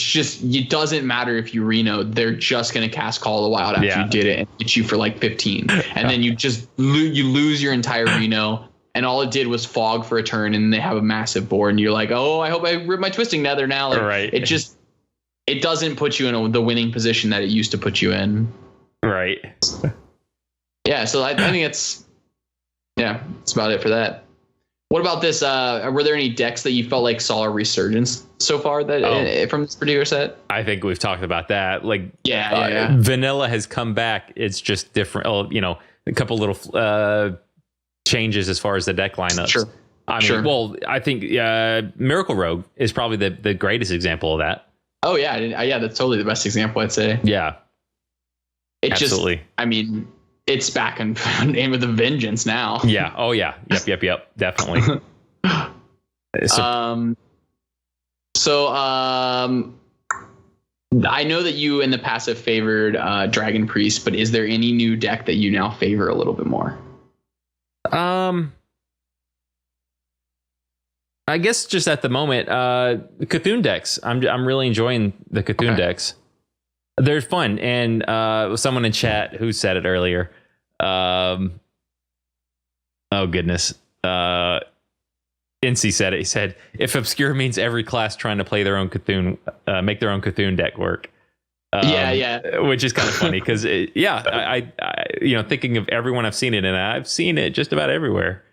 just, it doesn't matter if you Reno, they're just going to cast Call of the Wild after you did it and hit you for like 15. And then you just you lose your entire Reno, and all it did was fog for a turn, and they have a massive board, and you're like, oh, I hope I rip my Twisting Nether now. Like, it doesn't put you in the winning position that it used to put you in. Right. Yeah, so I think that's about it for that. What about this? Were there any decks that you felt like saw a resurgence so far from this particular set? I think we've talked about that. Like, yeah. Vanilla has come back. It's just different. A couple little changes as far as the deck lineups. Sure. I think Miracle Rogue is probably the greatest example of that. Oh yeah, that's totally the best example, I'd say. Yeah, absolutely. It's back in Name of the Vengeance now. Yeah. Oh yeah. Yep. Definitely. I know that you in the past have favored Dragon Priest, but is there any new deck that you now favor a little bit more? I guess just at the moment, Cthulhu decks. I'm really enjoying the Cthulhu decks. They're fun, and someone in chat who said it earlier. Oh goodness. NC said it. He said, if obscure means every class trying to play their own Cthulhu, make their own Cthulhu deck work. Which is kind of funny because I thinking of everyone I've seen it in, I've seen it just about everywhere.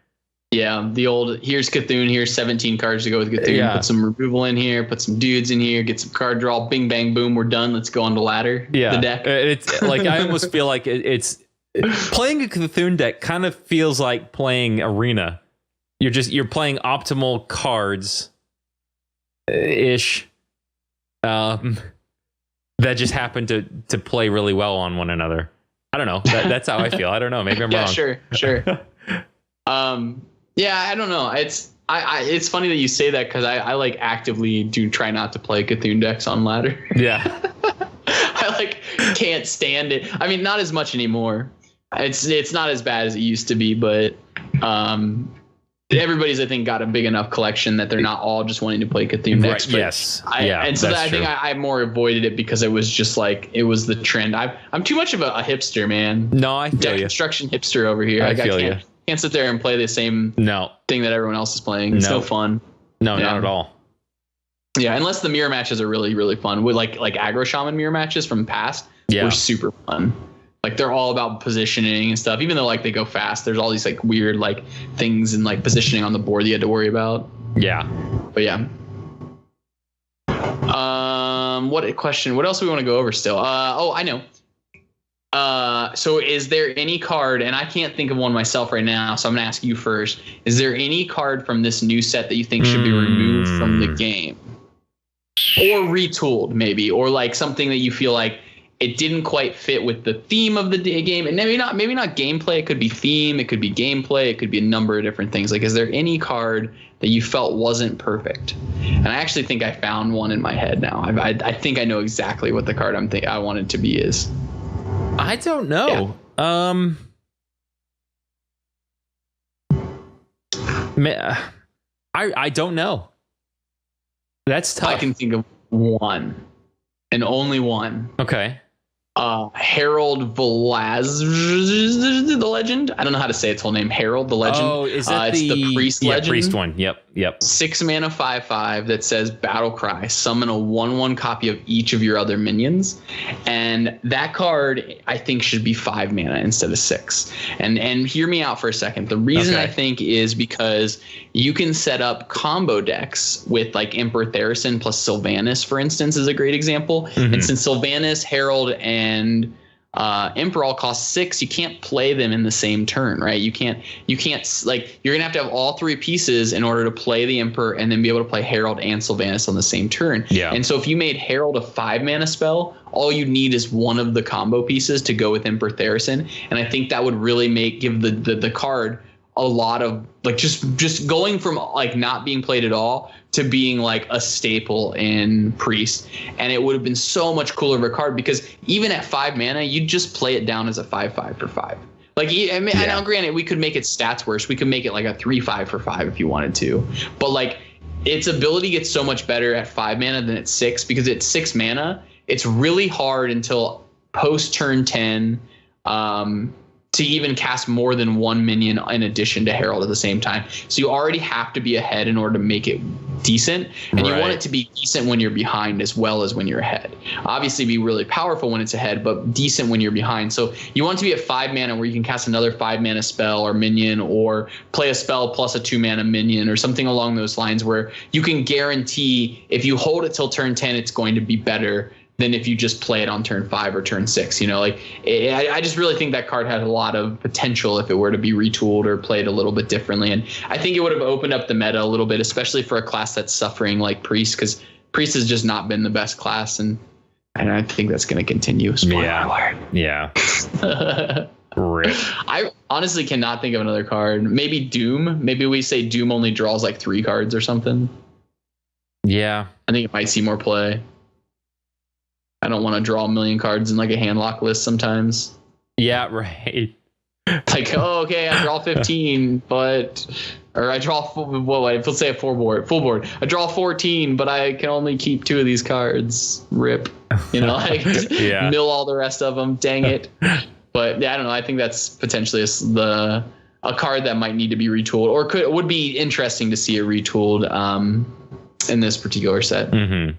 Yeah, the old here's Cthulhu, here's 17 cards to go with Cthulhu. Yeah. Put some removal in here, put some dudes in here, get some card draw, bing bang boom, we're done. Let's go on to ladder. Yeah, the deck. It's like I almost feel like it's playing a Cthulhu deck kind of feels like playing Arena. You're playing optimal cards ish. That just happen to play really well on one another. I don't know. That's how I feel. I don't know. Maybe I'm wrong. Sure. Yeah, I don't know. It's funny that you say that because I like actively do try not to play Cthulhu decks on ladder. Yeah. I can't stand it. I mean, not as much anymore. It's not as bad as it used to be, but everybody's I think got a big enough collection that they're not all just wanting to play Cthulhu decks. Right, yes. I think I more avoided it because it was just like it was the trend. I'm too much of a hipster, man. No, I feel deck you. construction hipster over here. I can't sit there and play the same thing that everyone else is playing. It's no fun. No, not at all. Yeah, unless the mirror matches are really, really fun. With like aggro shaman mirror matches from past were super fun. Like they're all about positioning and stuff. Even though like they go fast, there's all these like weird like things and like positioning on the board that you had to worry about. Yeah. But yeah. What a question. What else do we want to go over still? I know. So is there any card, and I can't think of one myself right now, so I'm gonna ask you first. Is there any card from this new set that you think should be removed from the game? Or retooled maybe, or like something that you feel like it didn't quite fit with the theme of the game, and maybe not gameplay. It could be theme, it could be gameplay, it could be a number of different things. Like, is there any card that you felt wasn't perfect? And I actually think I found one in my head now. I think I know exactly what the card I wanted to be is. I don't know. Yeah. I don't know. That's tough. I can think of one, and only one. Okay. Harold Velaz, the legend. I don't know how to say its whole name. Harold the legend. Oh, is that it's the priest legend? Priest one. Yep. 6 mana 5/5 that says battle cry. Summon a 1/1 copy of each of your other minions, and that card I think should be 5 mana instead of 6. And hear me out for a second. The reason I think is because you can set up combo decks with like Emperor Therasin plus Sylvanas, for instance, is a great example. Mm-hmm. And since Sylvanas, Herald, and Emperor all cost 6, you can't play them in the same turn, right? You can't like, you're gonna have to have all 3 pieces in order to play the Emperor and then be able to play Herald and Sylvanas on the same turn. Yeah. And so if you made Herald a 5 mana spell, all you need is one of the combo pieces to go with Emperor Therasin, and I think that would really give the card a lot of like just going from like not being played at all to being like a staple in Priest. And it would have been so much cooler of a card because even at 5 mana, you'd just play it down as a 5/5 for 5. Like, I mean, now granted, we could make it stats worse. We could make it like a 3/5 for 5 if you wanted to. But like, its ability gets so much better at 5 mana than at 6 because at 6 mana, it's really hard until post turn 10 to even cast more than one minion in addition to Herald at the same time. So you already have to be ahead in order to make it decent. And you want it to be decent when you're behind as well as when you're ahead. Obviously be really powerful when it's ahead, but decent when you're behind. So you want it to be at 5 mana where you can cast another 5 mana spell or minion, or play a spell plus a 2 mana minion or something along those lines where you can guarantee if you hold it till turn 10, it's going to be better than if you just play it on turn 5 or turn 6. You know, like I just really think that card had a lot of potential if it were to be retooled or played a little bit differently. And I think it would have opened up the meta a little bit, especially for a class that's suffering like Priest, because Priest has just not been the best class. And I think that's going to continue. Yeah. Rip. I honestly cannot think of another card. Maybe Doom. Maybe we say Doom only draws like 3 cards or something. Yeah. I think it might see more play. I don't want to draw a million cards in like a handlock list sometimes. Yeah, right. Like, oh, okay, I draw 15, or I draw, let's say a full board. I draw 14, but I can only keep 2 of these cards. Rip. Like Yeah. mill all the rest of them. Dang it. But yeah, I don't know. I think that's potentially a card that might need to be retooled, or would be interesting to see it retooled in this particular set. Mm-hmm.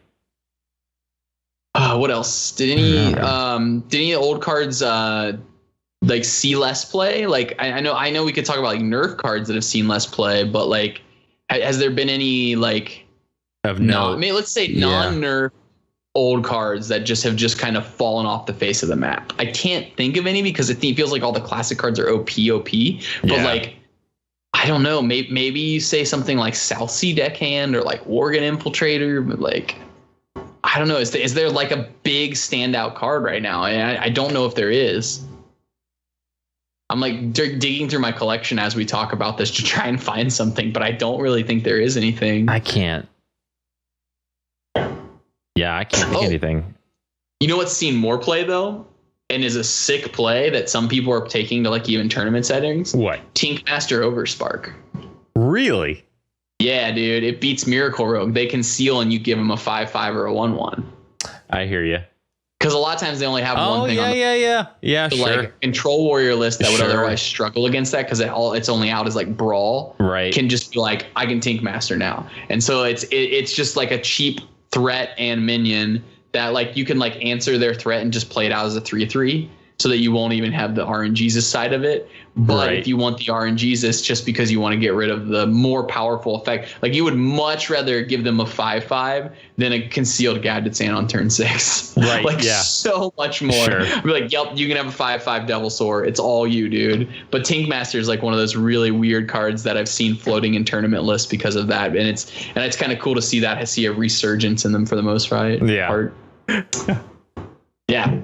What else? Did any old cards like see less play? Like I know we could talk about like nerf cards that have seen less play, but like has there been any like let's say non-nerf old cards that have kind of fallen off the face of the map? I can't think of any because it feels like all the classic cards are OP, but like I don't know, maybe you say something like South Sea Deckhand or like Worgen Infiltrator, but like I don't know, is there like a big standout card right now? I don't know if there is. I'm like digging through my collection as we talk about this to try and find something, but I don't really think there is anything. I can't. Yeah, I can't think of anything. You know what's seen more play though, and is a sick play that some people are taking to like even tournament settings? What? Tinkmaster Overspark. Really? Yeah, dude. It beats Miracle Rogue. They can seal and you give them a 5/5 or a 1/1. I hear you. Because a lot of times they only have one thing on the sure. like Control Warrior list that would otherwise struggle against that because it's only out as like Brawl. Right. Can just be like, I can Tinkmaster now. And so it's just like a cheap threat and minion that like you can like answer their threat and just play it out as a 3/3 so that you won't even have the RNGesus side of it. But if you want the RNGesus just because you want to get rid of the more powerful effect, like you would much rather give them a 5/5 than a concealed Gadget Sand on turn 6. Right. Like so much more. Sure. Be like, yep, you can have a 5/5 Devil Sword. It's all you, dude. But Tinkmaster is like one of those really weird cards that I've seen floating in tournament lists because of that. And it's kind of cool to see a resurgence in them for the most part. Yeah. Yeah.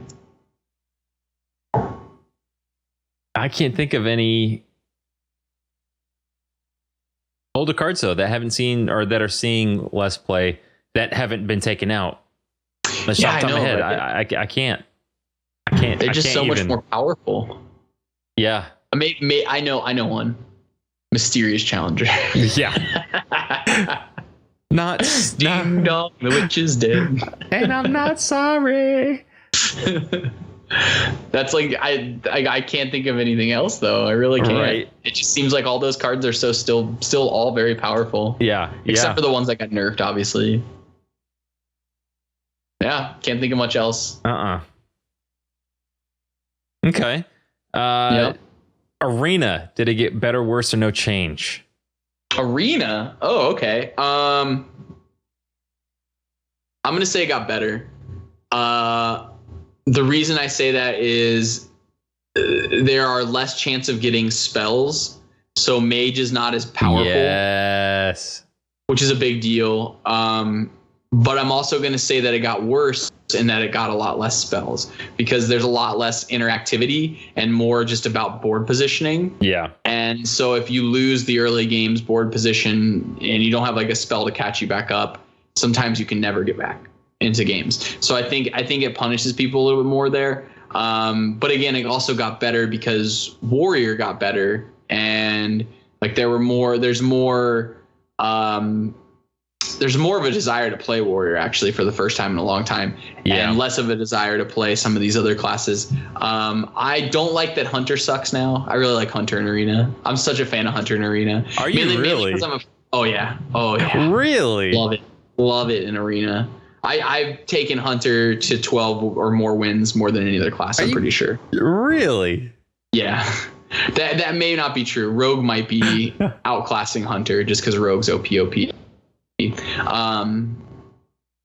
I can't think of any older cards though that haven't seen or that are seeing less play that haven't been taken out. That's off the top of my head. Right? I can't. They're just so much more powerful. Yeah. I know one. Mysterious Challenger. Yeah. Ding dong, the witch is dead. And I'm not sorry. That's like I can't think of anything else though. I really can't. Right. It just seems like all those cards are so still all very powerful. Yeah. Except for the ones that got nerfed, obviously. Yeah, can't think of much else. Okay. Arena, did it get better, worse, or no change? Arena? Oh, okay. I'm gonna say it got better. The reason I say that is there are less chance of getting spells, so mage is not as powerful. Yes. Which is a big deal. But I'm also going to say that it got worse in that it got a lot less spells because there's a lot less interactivity and more just about board positioning. Yeah. And so if you lose the early game's board position and you don't have like a spell to catch you back up, sometimes you can never get back into games. So I think it punishes people a little bit more there. But again, it also got better because Warrior got better and like there's more of a desire to play Warrior actually for the first time in a long time, and less of a desire to play some of these other classes. I don't like that Hunter sucks now. I really like Hunter in Arena. I'm such a fan of Hunter in Arena. Are you really? Oh yeah. Really? Love it in Arena. I've taken Hunter to 12 or more wins more than any other class. I'm pretty sure. Really? Yeah. That may not be true. Rogue might be outclassing Hunter just because Rogue's OP.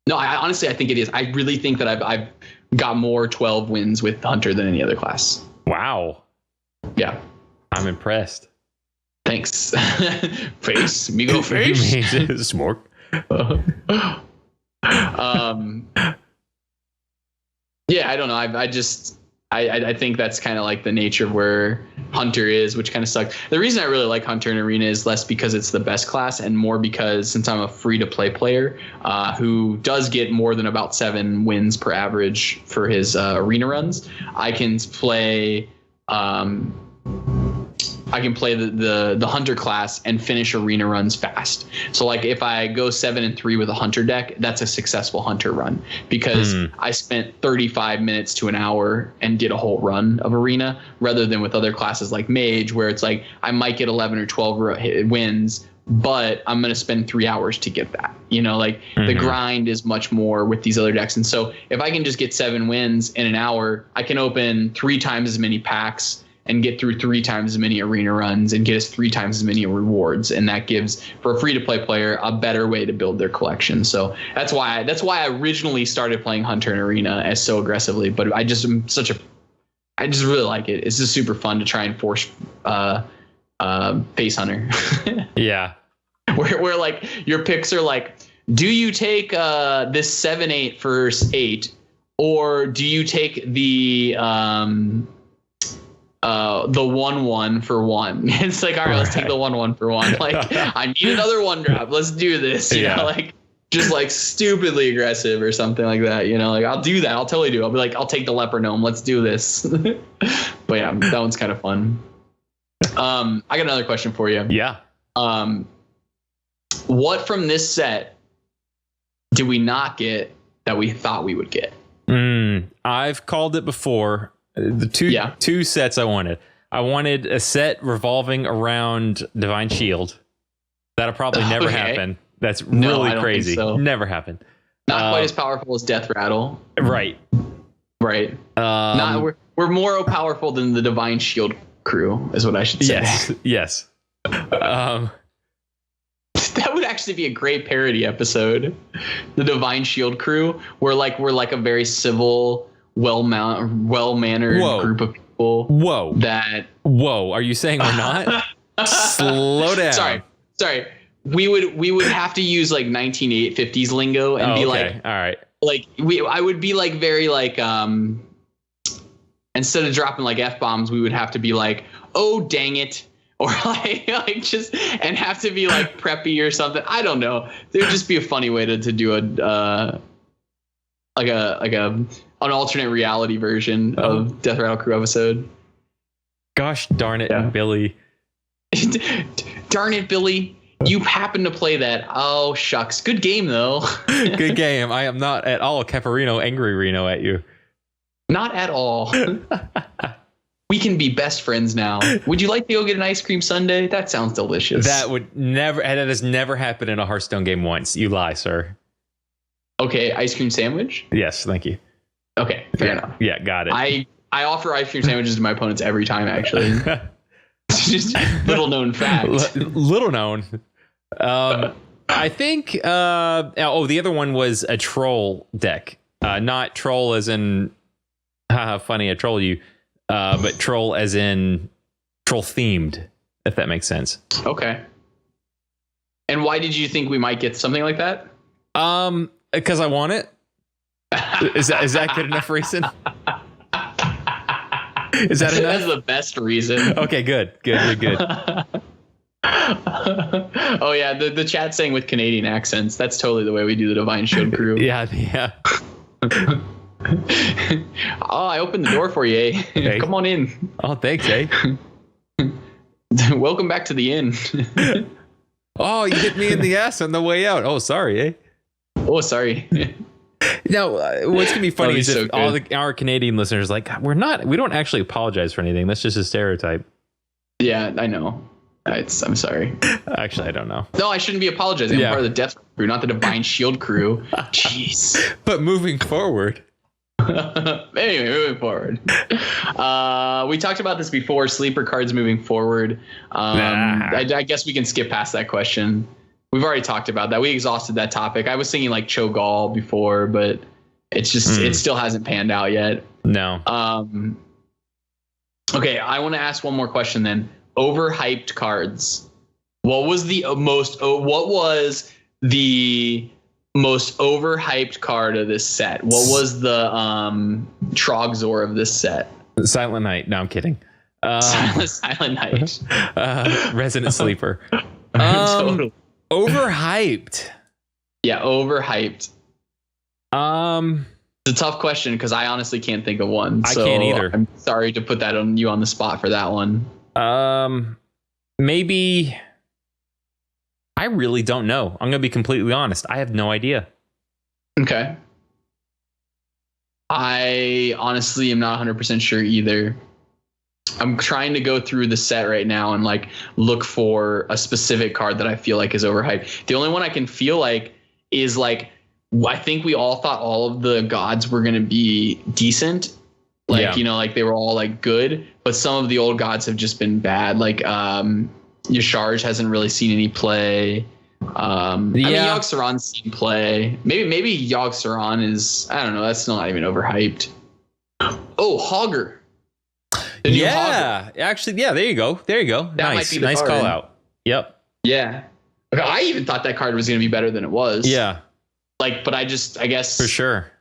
No, honestly, I think it is. I really think that I've got more 12 wins with Hunter than any other class. Wow. Yeah. I'm impressed. Thanks. Face. Me go face. Smoke. Yeah, I don't know. I think that's kind of like the nature of where Hunter is, which kind of sucks. The reason I really like Hunter and Arena is less because it's the best class and more because since I'm a free-to-play player who does get more than about 7 wins per average for his arena runs, I can play the Hunter class and finish arena runs fast. So like if I go 7-3 with a Hunter deck, that's a successful Hunter run because I spent 35 minutes to an hour and did a whole run of arena, rather than with other classes like Mage, where it's like I might get 11 or 12 wins, but I'm going to spend 3 hours to get that. Like the grind is much more with these other decks. And so if I can just get 7 wins in an hour, I can open 3 times as many packs and get through 3 times as many arena runs and get us 3 times as many rewards. And that gives, for a free-to-play player, a better way to build their collection. So that's why I originally started playing Hunter and Arena as so aggressively. But I just really like it. It's just super fun to try and force Face Hunter. Yeah. Where like your picks are like, do you take this 7/8 for 8, or do you take the 1/1 for 1? It's like, all right, let's take the 1/1 for 1. Like, I need another 1 drop. Let's do this. You know, like just like stupidly aggressive or something like that. Like I'll do that. I'll totally do it. I'll be like, I'll take the Leper Gnome. Let's do this. But yeah, that one's kind of fun. I got another question for you. Yeah. What from this set did we not get that we thought we would get? I've called it before. The two sets I wanted. I wanted a set revolving around Divine Shield. That'll probably never happen. That's really crazy. So. Never happen. Not quite as powerful as Death Rattle. Right. Right. We're more powerful than the Divine Shield crew, is what I should say. Yes. That would actually be a great parody episode. The Divine Shield crew, we're like a very civil, well-mannered group of people. Whoa. Are you saying we're not? Slow down. Sorry. We would have to use like 1950s lingo and be like, all right. Like I would be like very like instead of dropping like F-bombs, we would have to be like, oh dang it, or like just and have to be like preppy or something. I don't know. There would just be a funny way to do an alternate reality version of Death Rattle Crew episode. Gosh darn it, Billy. Darn it, Billy. You happen to play that. Oh, shucks. Good game, though. Good game. I am not at all Caparino Angry Reno at you. Not at all. We can be best friends now. Would you like to go get an ice cream sundae? That sounds delicious. That has never happened in a Hearthstone game once. You lie, sir. Okay, ice cream sandwich? Yes, thank you. Okay, fair enough. Yeah, got it. I offer ice cream sandwiches to my opponents every time, actually. Just little known fact. Little known. I think the other one was a troll deck. Not troll as in haha funny, I troll you, but troll as in troll themed, if that makes sense. Okay. And why did you think we might get something like that? Because I want it. Is that good enough reason? Is that enough? That's the best reason. Okay, good. Oh yeah, the chat saying with Canadian accents. That's totally the way we do the Divine Shield crew. Yeah. Oh, I opened the door for you, eh? Hey. Come on in. Oh, thanks, eh? Welcome back to the inn. Oh, you hit me in the ass on the way out. Oh, sorry, eh? Oh, sorry. Now, what's gonna be funny is if our Canadian listeners are like, we don't actually apologize for anything. That's just a stereotype. Yeah, I know. I'm sorry. Actually, I don't know. No, I shouldn't be apologizing. I'm part of the Death crew, not the Divine Shield crew. Jeez. But moving forward. Anyway, moving forward. We talked about this before. Sleeper cards moving forward. I guess we can skip past that question. We've already talked about that. We exhausted that topic. I was thinking like Cho'Gall before, but it's just it still hasn't panned out yet. No. Okay, I want to ask one more question then. Overhyped cards. What was the most overhyped card of this set? What was the Trogzor of this set? Silent Night. No, I'm kidding. Silent Night. Resident Sleeper. Totally. Overhyped. Yeah, overhyped. It's a tough question because I honestly can't think of one. I can't either. I'm sorry to put that on you on the spot for that one. Maybe. I really don't know. I'm gonna be completely honest. I have no idea. Okay. I honestly am not 100% sure either. I'm trying to go through the set right now and like look for a specific card that I feel like is overhyped. The only one I can feel like is like, I think we all thought all of the gods were going to be decent. Like, you know, like they were all like good, but some of the old gods have just been bad. Like, Yasharj hasn't really seen any play. I mean, Yogg-Saron's seen play. Maybe Yogg-Saron is, I don't know, that's still not even overhyped. Oh, Hogger. Actually, there you go. That nice, might be the nice card. call out. Yep. Yeah. I even thought that card was going to be better than it was. Yeah. Like, but I guess For sure.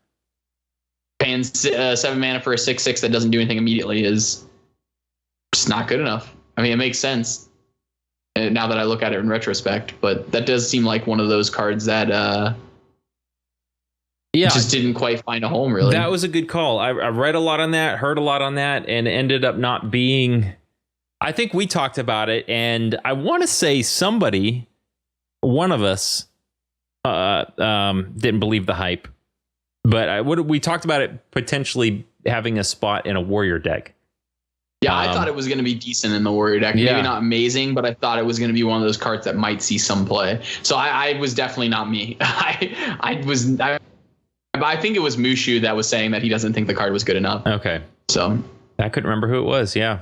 paying 7 mana for a 6/6 that doesn't do anything immediately is just not good enough. I mean, it makes sense now that I look at it in retrospect, but that does seem like one of those cards that just didn't quite find a home, really. That was a good call. I read a lot on that, heard a lot on that, and it ended up not being. I think we talked about it, and I want to say one of us, didn't believe the hype, but we talked about it potentially having a spot in a warrior deck. Yeah, I thought it was going to be decent in the warrior deck. Yeah. Maybe not amazing, but I thought it was going to be one of those cards that might see some play. So I was definitely not me. I think it was Mushu that was saying that he doesn't think the card was good enough. Okay. So I couldn't remember who it was. Yeah.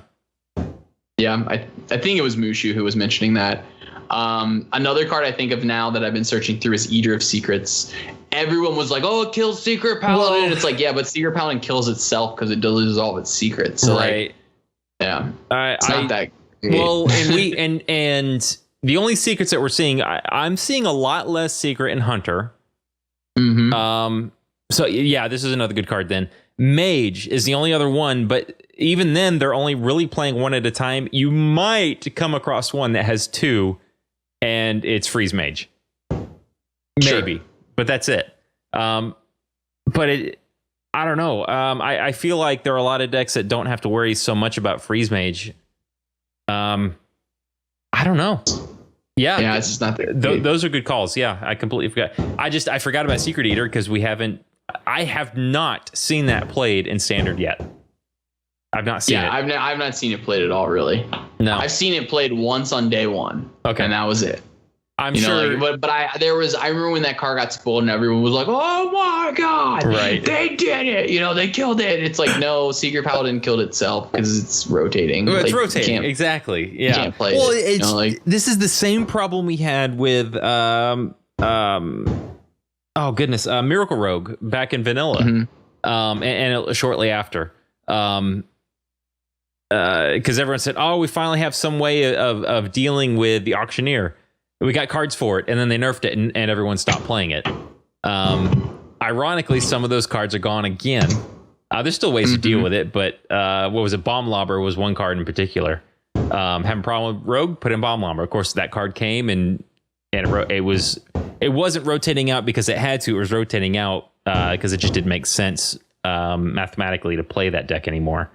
Yeah, I think it was Mushu who was mentioning that. Another card I think of now that I've been searching through is Eater of Secrets. Everyone was like, "Oh, it kills Secret Paladin." And it's like, yeah, but Secret Paladin kills itself because it loses all of its secrets. So right. Yeah, it's not that great. Well, and the only secrets that we're seeing, I'm seeing a lot less secret in Hunter. Mm-hmm. So yeah, this is another good card. Then Mage is the only other one, but even then, they're only really playing one at a time. You might come across one that has two, and it's Freeze Mage. Maybe, Sure. But that's it. But I don't know. I feel like there are a lot of decks that don't have to worry so much about Freeze Mage. I don't know. Yeah, it's just not there. Those are good calls. Yeah, I completely forgot. I forgot about Secret Eater because I have not seen that played in Standard yet. I've not seen it. I've not seen it played at all, really. No, I've seen it played once on day one. Okay, and that was it. I'm sure, but I remember when that car got spoiled and everyone was like, "Oh my god, right? They did it! They killed it." It's like, no, Secret Paladin killed itself because it's rotating. Well, it's like, rotating, exactly. Yeah, you can't play well, it. This is the same problem we had with Miracle Rogue back in Vanilla, Mm-hmm. and shortly after, because everyone said, "Oh, we finally have some way of dealing with the Auctioneer." We got cards for it, and then they nerfed it, and everyone stopped playing it. Ironically, some of those cards are gone again. There's still ways to deal with it, but what was it? Bomb Lobber was one card in particular. Having a problem with Rogue, put in Bomb Lobber. Of course, that card came, and it wasn't rotating out because it had to. It was rotating out because it just didn't make sense mathematically to play that deck anymore.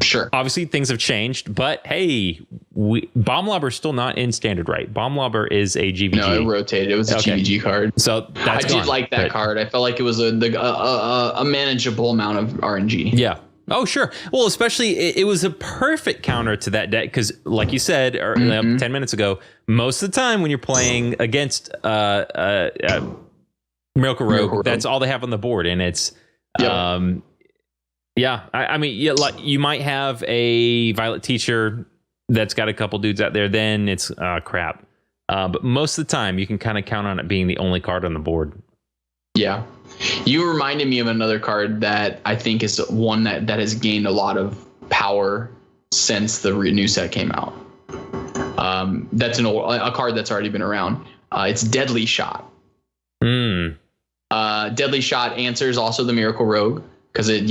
Sure. Obviously, things have changed, but hey, Bomb Lobber is still not in Standard, right? Bomb Lobber is a GVG. No, it rotated. It was a GVG card. So that's I did like that card. I felt like it was a manageable amount of RNG. Yeah. Oh, sure. Well, especially it was a perfect counter to that deck because, like you said 10 minutes ago, most of the time when you're playing against Miracle Rogue, that's all they have on the board, and it's yeah. I mean, like you might have a Violet Teacher that's got a couple dudes out there. Then it's crap. But most of the time, you can kind of count on it being the only card on the board. Yeah. You reminded me of another card that I think is one that has gained a lot of power since the new set came out. That's a card that's already been around. It's Deadly Shot. Deadly Shot answers also the Miracle Rogue. because it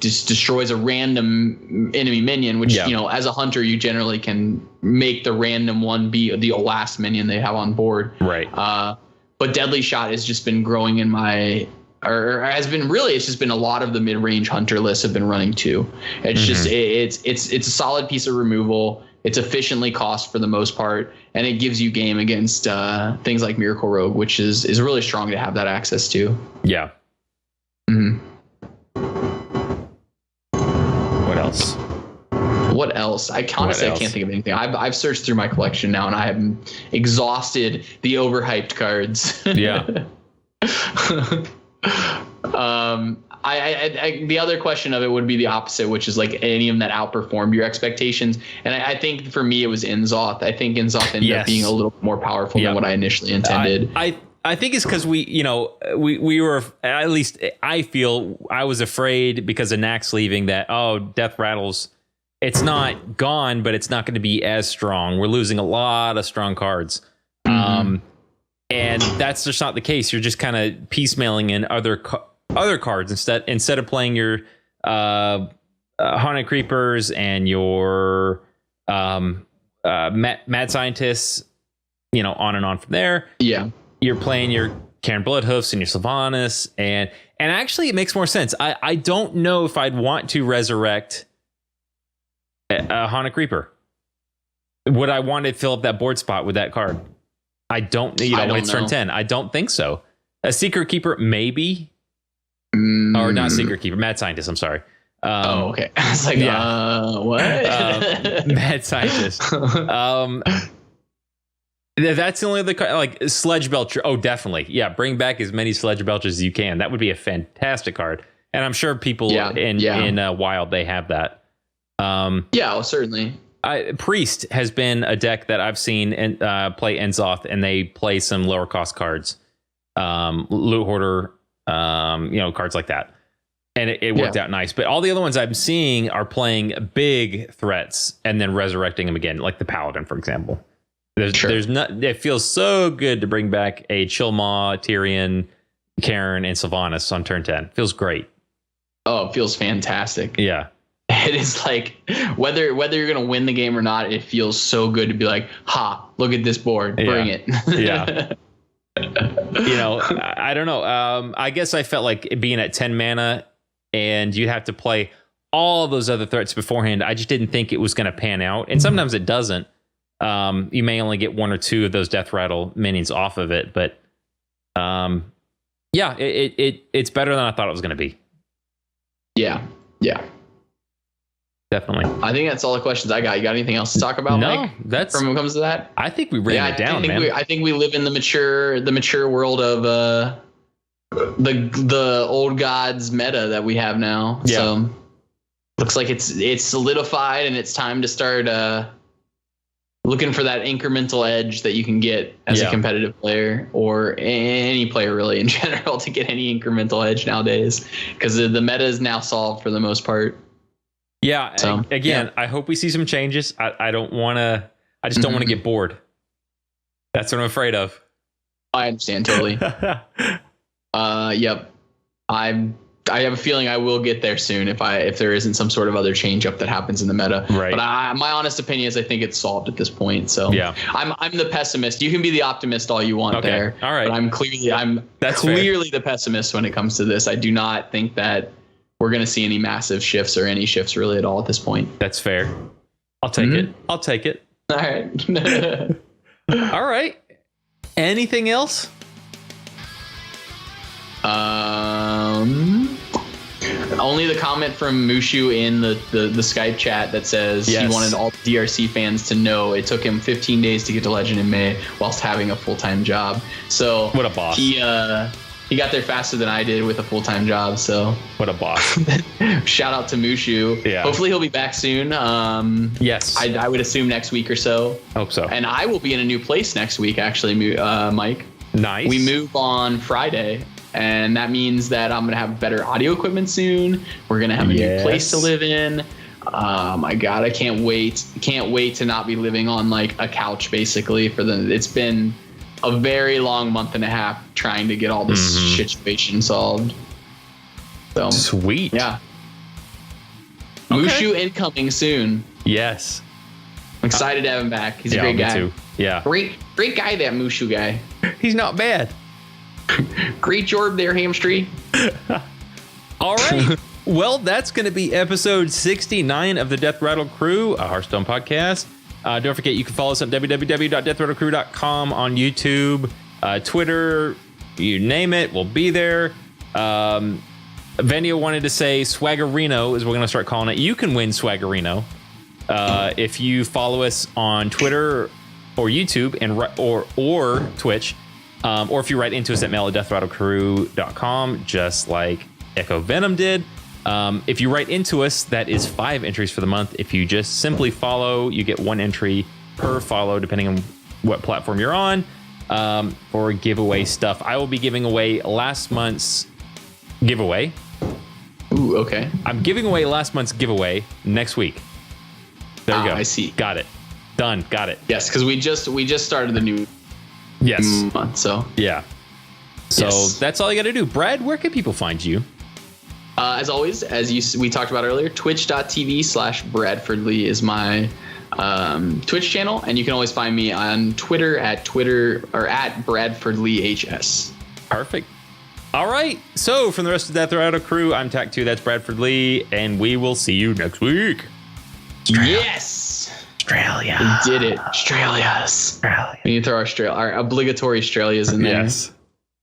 just destroys a random enemy minion, which as a hunter you generally can make the random one be the last minion they have on board. Right. But Deadly Shot has just been growing in my. It's just been a lot of the mid-range hunter lists have been running too. It's just it's a solid piece of removal. It's efficiently cost for the most part, and it gives you game against things like Miracle Rogue, which is really strong to have that access to. Yeah. What else? I can't think of anything. I've searched through my collection now, and I have exhausted the overhyped cards. Yeah. The other question of it would be the opposite, which is like any of them that outperformed your expectations. And I think for me, it was Inzoth. I think Inzoth ended up being a little more powerful than what I initially intended. I think it's because we were, at least I feel I was afraid because of Nax leaving that, Death Rattles, it's not gone, but it's not going to be as strong. We're losing a lot of strong cards. And that's just not the case. You're just kind of piecemealing in other cards instead of playing your Haunted Creepers and your Mad Scientists, on and on from there. Yeah. You're playing your Karen Bloodhoofs and your Sylvanas, and actually it makes more sense. I don't know if I'd want to resurrect a Haunted Creeper. Would I want to fill up that board spot with that card? I don't when it's turn 10. I don't think so. A Secret Keeper, maybe. Or not Secret Keeper, Mad Scientist, I'm sorry. Okay. I was like, what? Mad Scientist. That's the only other card, like Sledge Belcher. Oh, definitely. Yeah, bring back as many Sledge Belchers as you can. That would be a fantastic card. And I'm sure people in Wild, they have that. Certainly. Priest has been a deck that I've seen play Inzoth, and they play some lower cost cards, Loot Hoarder, cards like that, and it worked out nice. But all the other ones I'm seeing are playing big threats and then resurrecting them again, like the Paladin, for example. There's not. It feels so good to bring back a Chilmaw, Tyrion, Karen, and Sylvanas on turn 10. Feels great. Oh, it feels fantastic. Yeah. It is like whether you're going to win the game or not, it feels so good to be like, look at this board. Bring it. Yeah. I don't know. I guess I felt like being at 10 mana and you'd have to play all those other threats beforehand. I just didn't think it was going to pan out. And sometimes it doesn't. You may only get one or two of those Death Rattle minions off of it. But it's better than I thought it was going to be. Yeah. Yeah. Definitely. I think that's all the questions I got. You got anything else to talk about, Mike? That's when it comes to that. I think we ran it down, man. I think we live in the mature world of the old gods meta that we have now. Yeah. So looks like it's solidified, and it's time to start looking for that incremental edge that you can get as a competitive player, or any player really in general, to get any incremental edge nowadays, because the meta is now solved for the most part. Yeah. So, I hope we see some changes. I don't want to. I just don't want to get bored. That's what I'm afraid of. I understand totally. Yep. I have a feeling I will get there soon if there isn't some sort of other change up that happens in the meta. Right. But my honest opinion is I think it's solved at this point. So I'm the pessimist. You can be the optimist all you want there. All right. But I'm clearly the pessimist when it comes to this. I do not think that we're going to see any massive shifts or any shifts really at all at this point. That's fair. I'll take it. I'll take it. All right. All right. Anything else? Only the comment from Mushu in the Skype chat that says he wanted all DRC fans to know it took him 15 days to get to Legend in May whilst having a full-time job. So what a boss. He got there faster than I did with a full-time job. So what a boss. Shout out to Mushu. Yeah. Hopefully he'll be back soon. Yes. I would assume next week or so. Hope so. And I will be in a new place next week, actually, Mike. Nice. We move on Friday. And that means that I'm going to have better audio equipment soon. We're going to have a new place to live in. My God, I can't wait. Can't wait to not be living on like a couch, basically. It's been a very long month and a half trying to get all this situation solved. So Sweet. yeah. Okay. Mushu incoming soon. Yes. I'm excited to have him back. He's a Yeah, great me guy. too. Yeah. Great guy, that Mushu guy. He's not bad. Great job there, Hamstreet. All right. Well, that's going to be episode 69 of the Death Rattle Crew, a Hearthstone podcast. Don't forget, you can follow us at www.deathrattlecrew.com on YouTube, Twitter, you name it, we'll be there. Venio wanted to say Swaggerino is what we're going to start calling it. You can win Swaggerino if you follow us on Twitter or YouTube and or Twitch, or if you write into us at mail@deathrattlecrew.com, just like Echo Venom did. If you write into us, that is 5 entries for the month. If you just simply follow, you get 1 entry per follow, depending on what platform you're on, for giveaway stuff. I will be giving away last month's giveaway. Ooh, okay. I'm giving away last month's giveaway next week. There you go. I see. Got it. Done. Got it. Yes, because we just started the new Yes. month, so Yeah. So Yes. that's all you got to do. Brad, where can people find you? as always, we talked about earlier, twitch.tv/BradfordLee is my Twitch channel, and you can always find me on Twitter at BradfordLeeHS. Perfect. All right. So from the rest of the Death Rattle Crew, I'm Tac2. That's Bradford Lee, and we will see you next week. Yes, Australia. we did it. Australia's. We need to throw our obligatory Australias in there. Yes.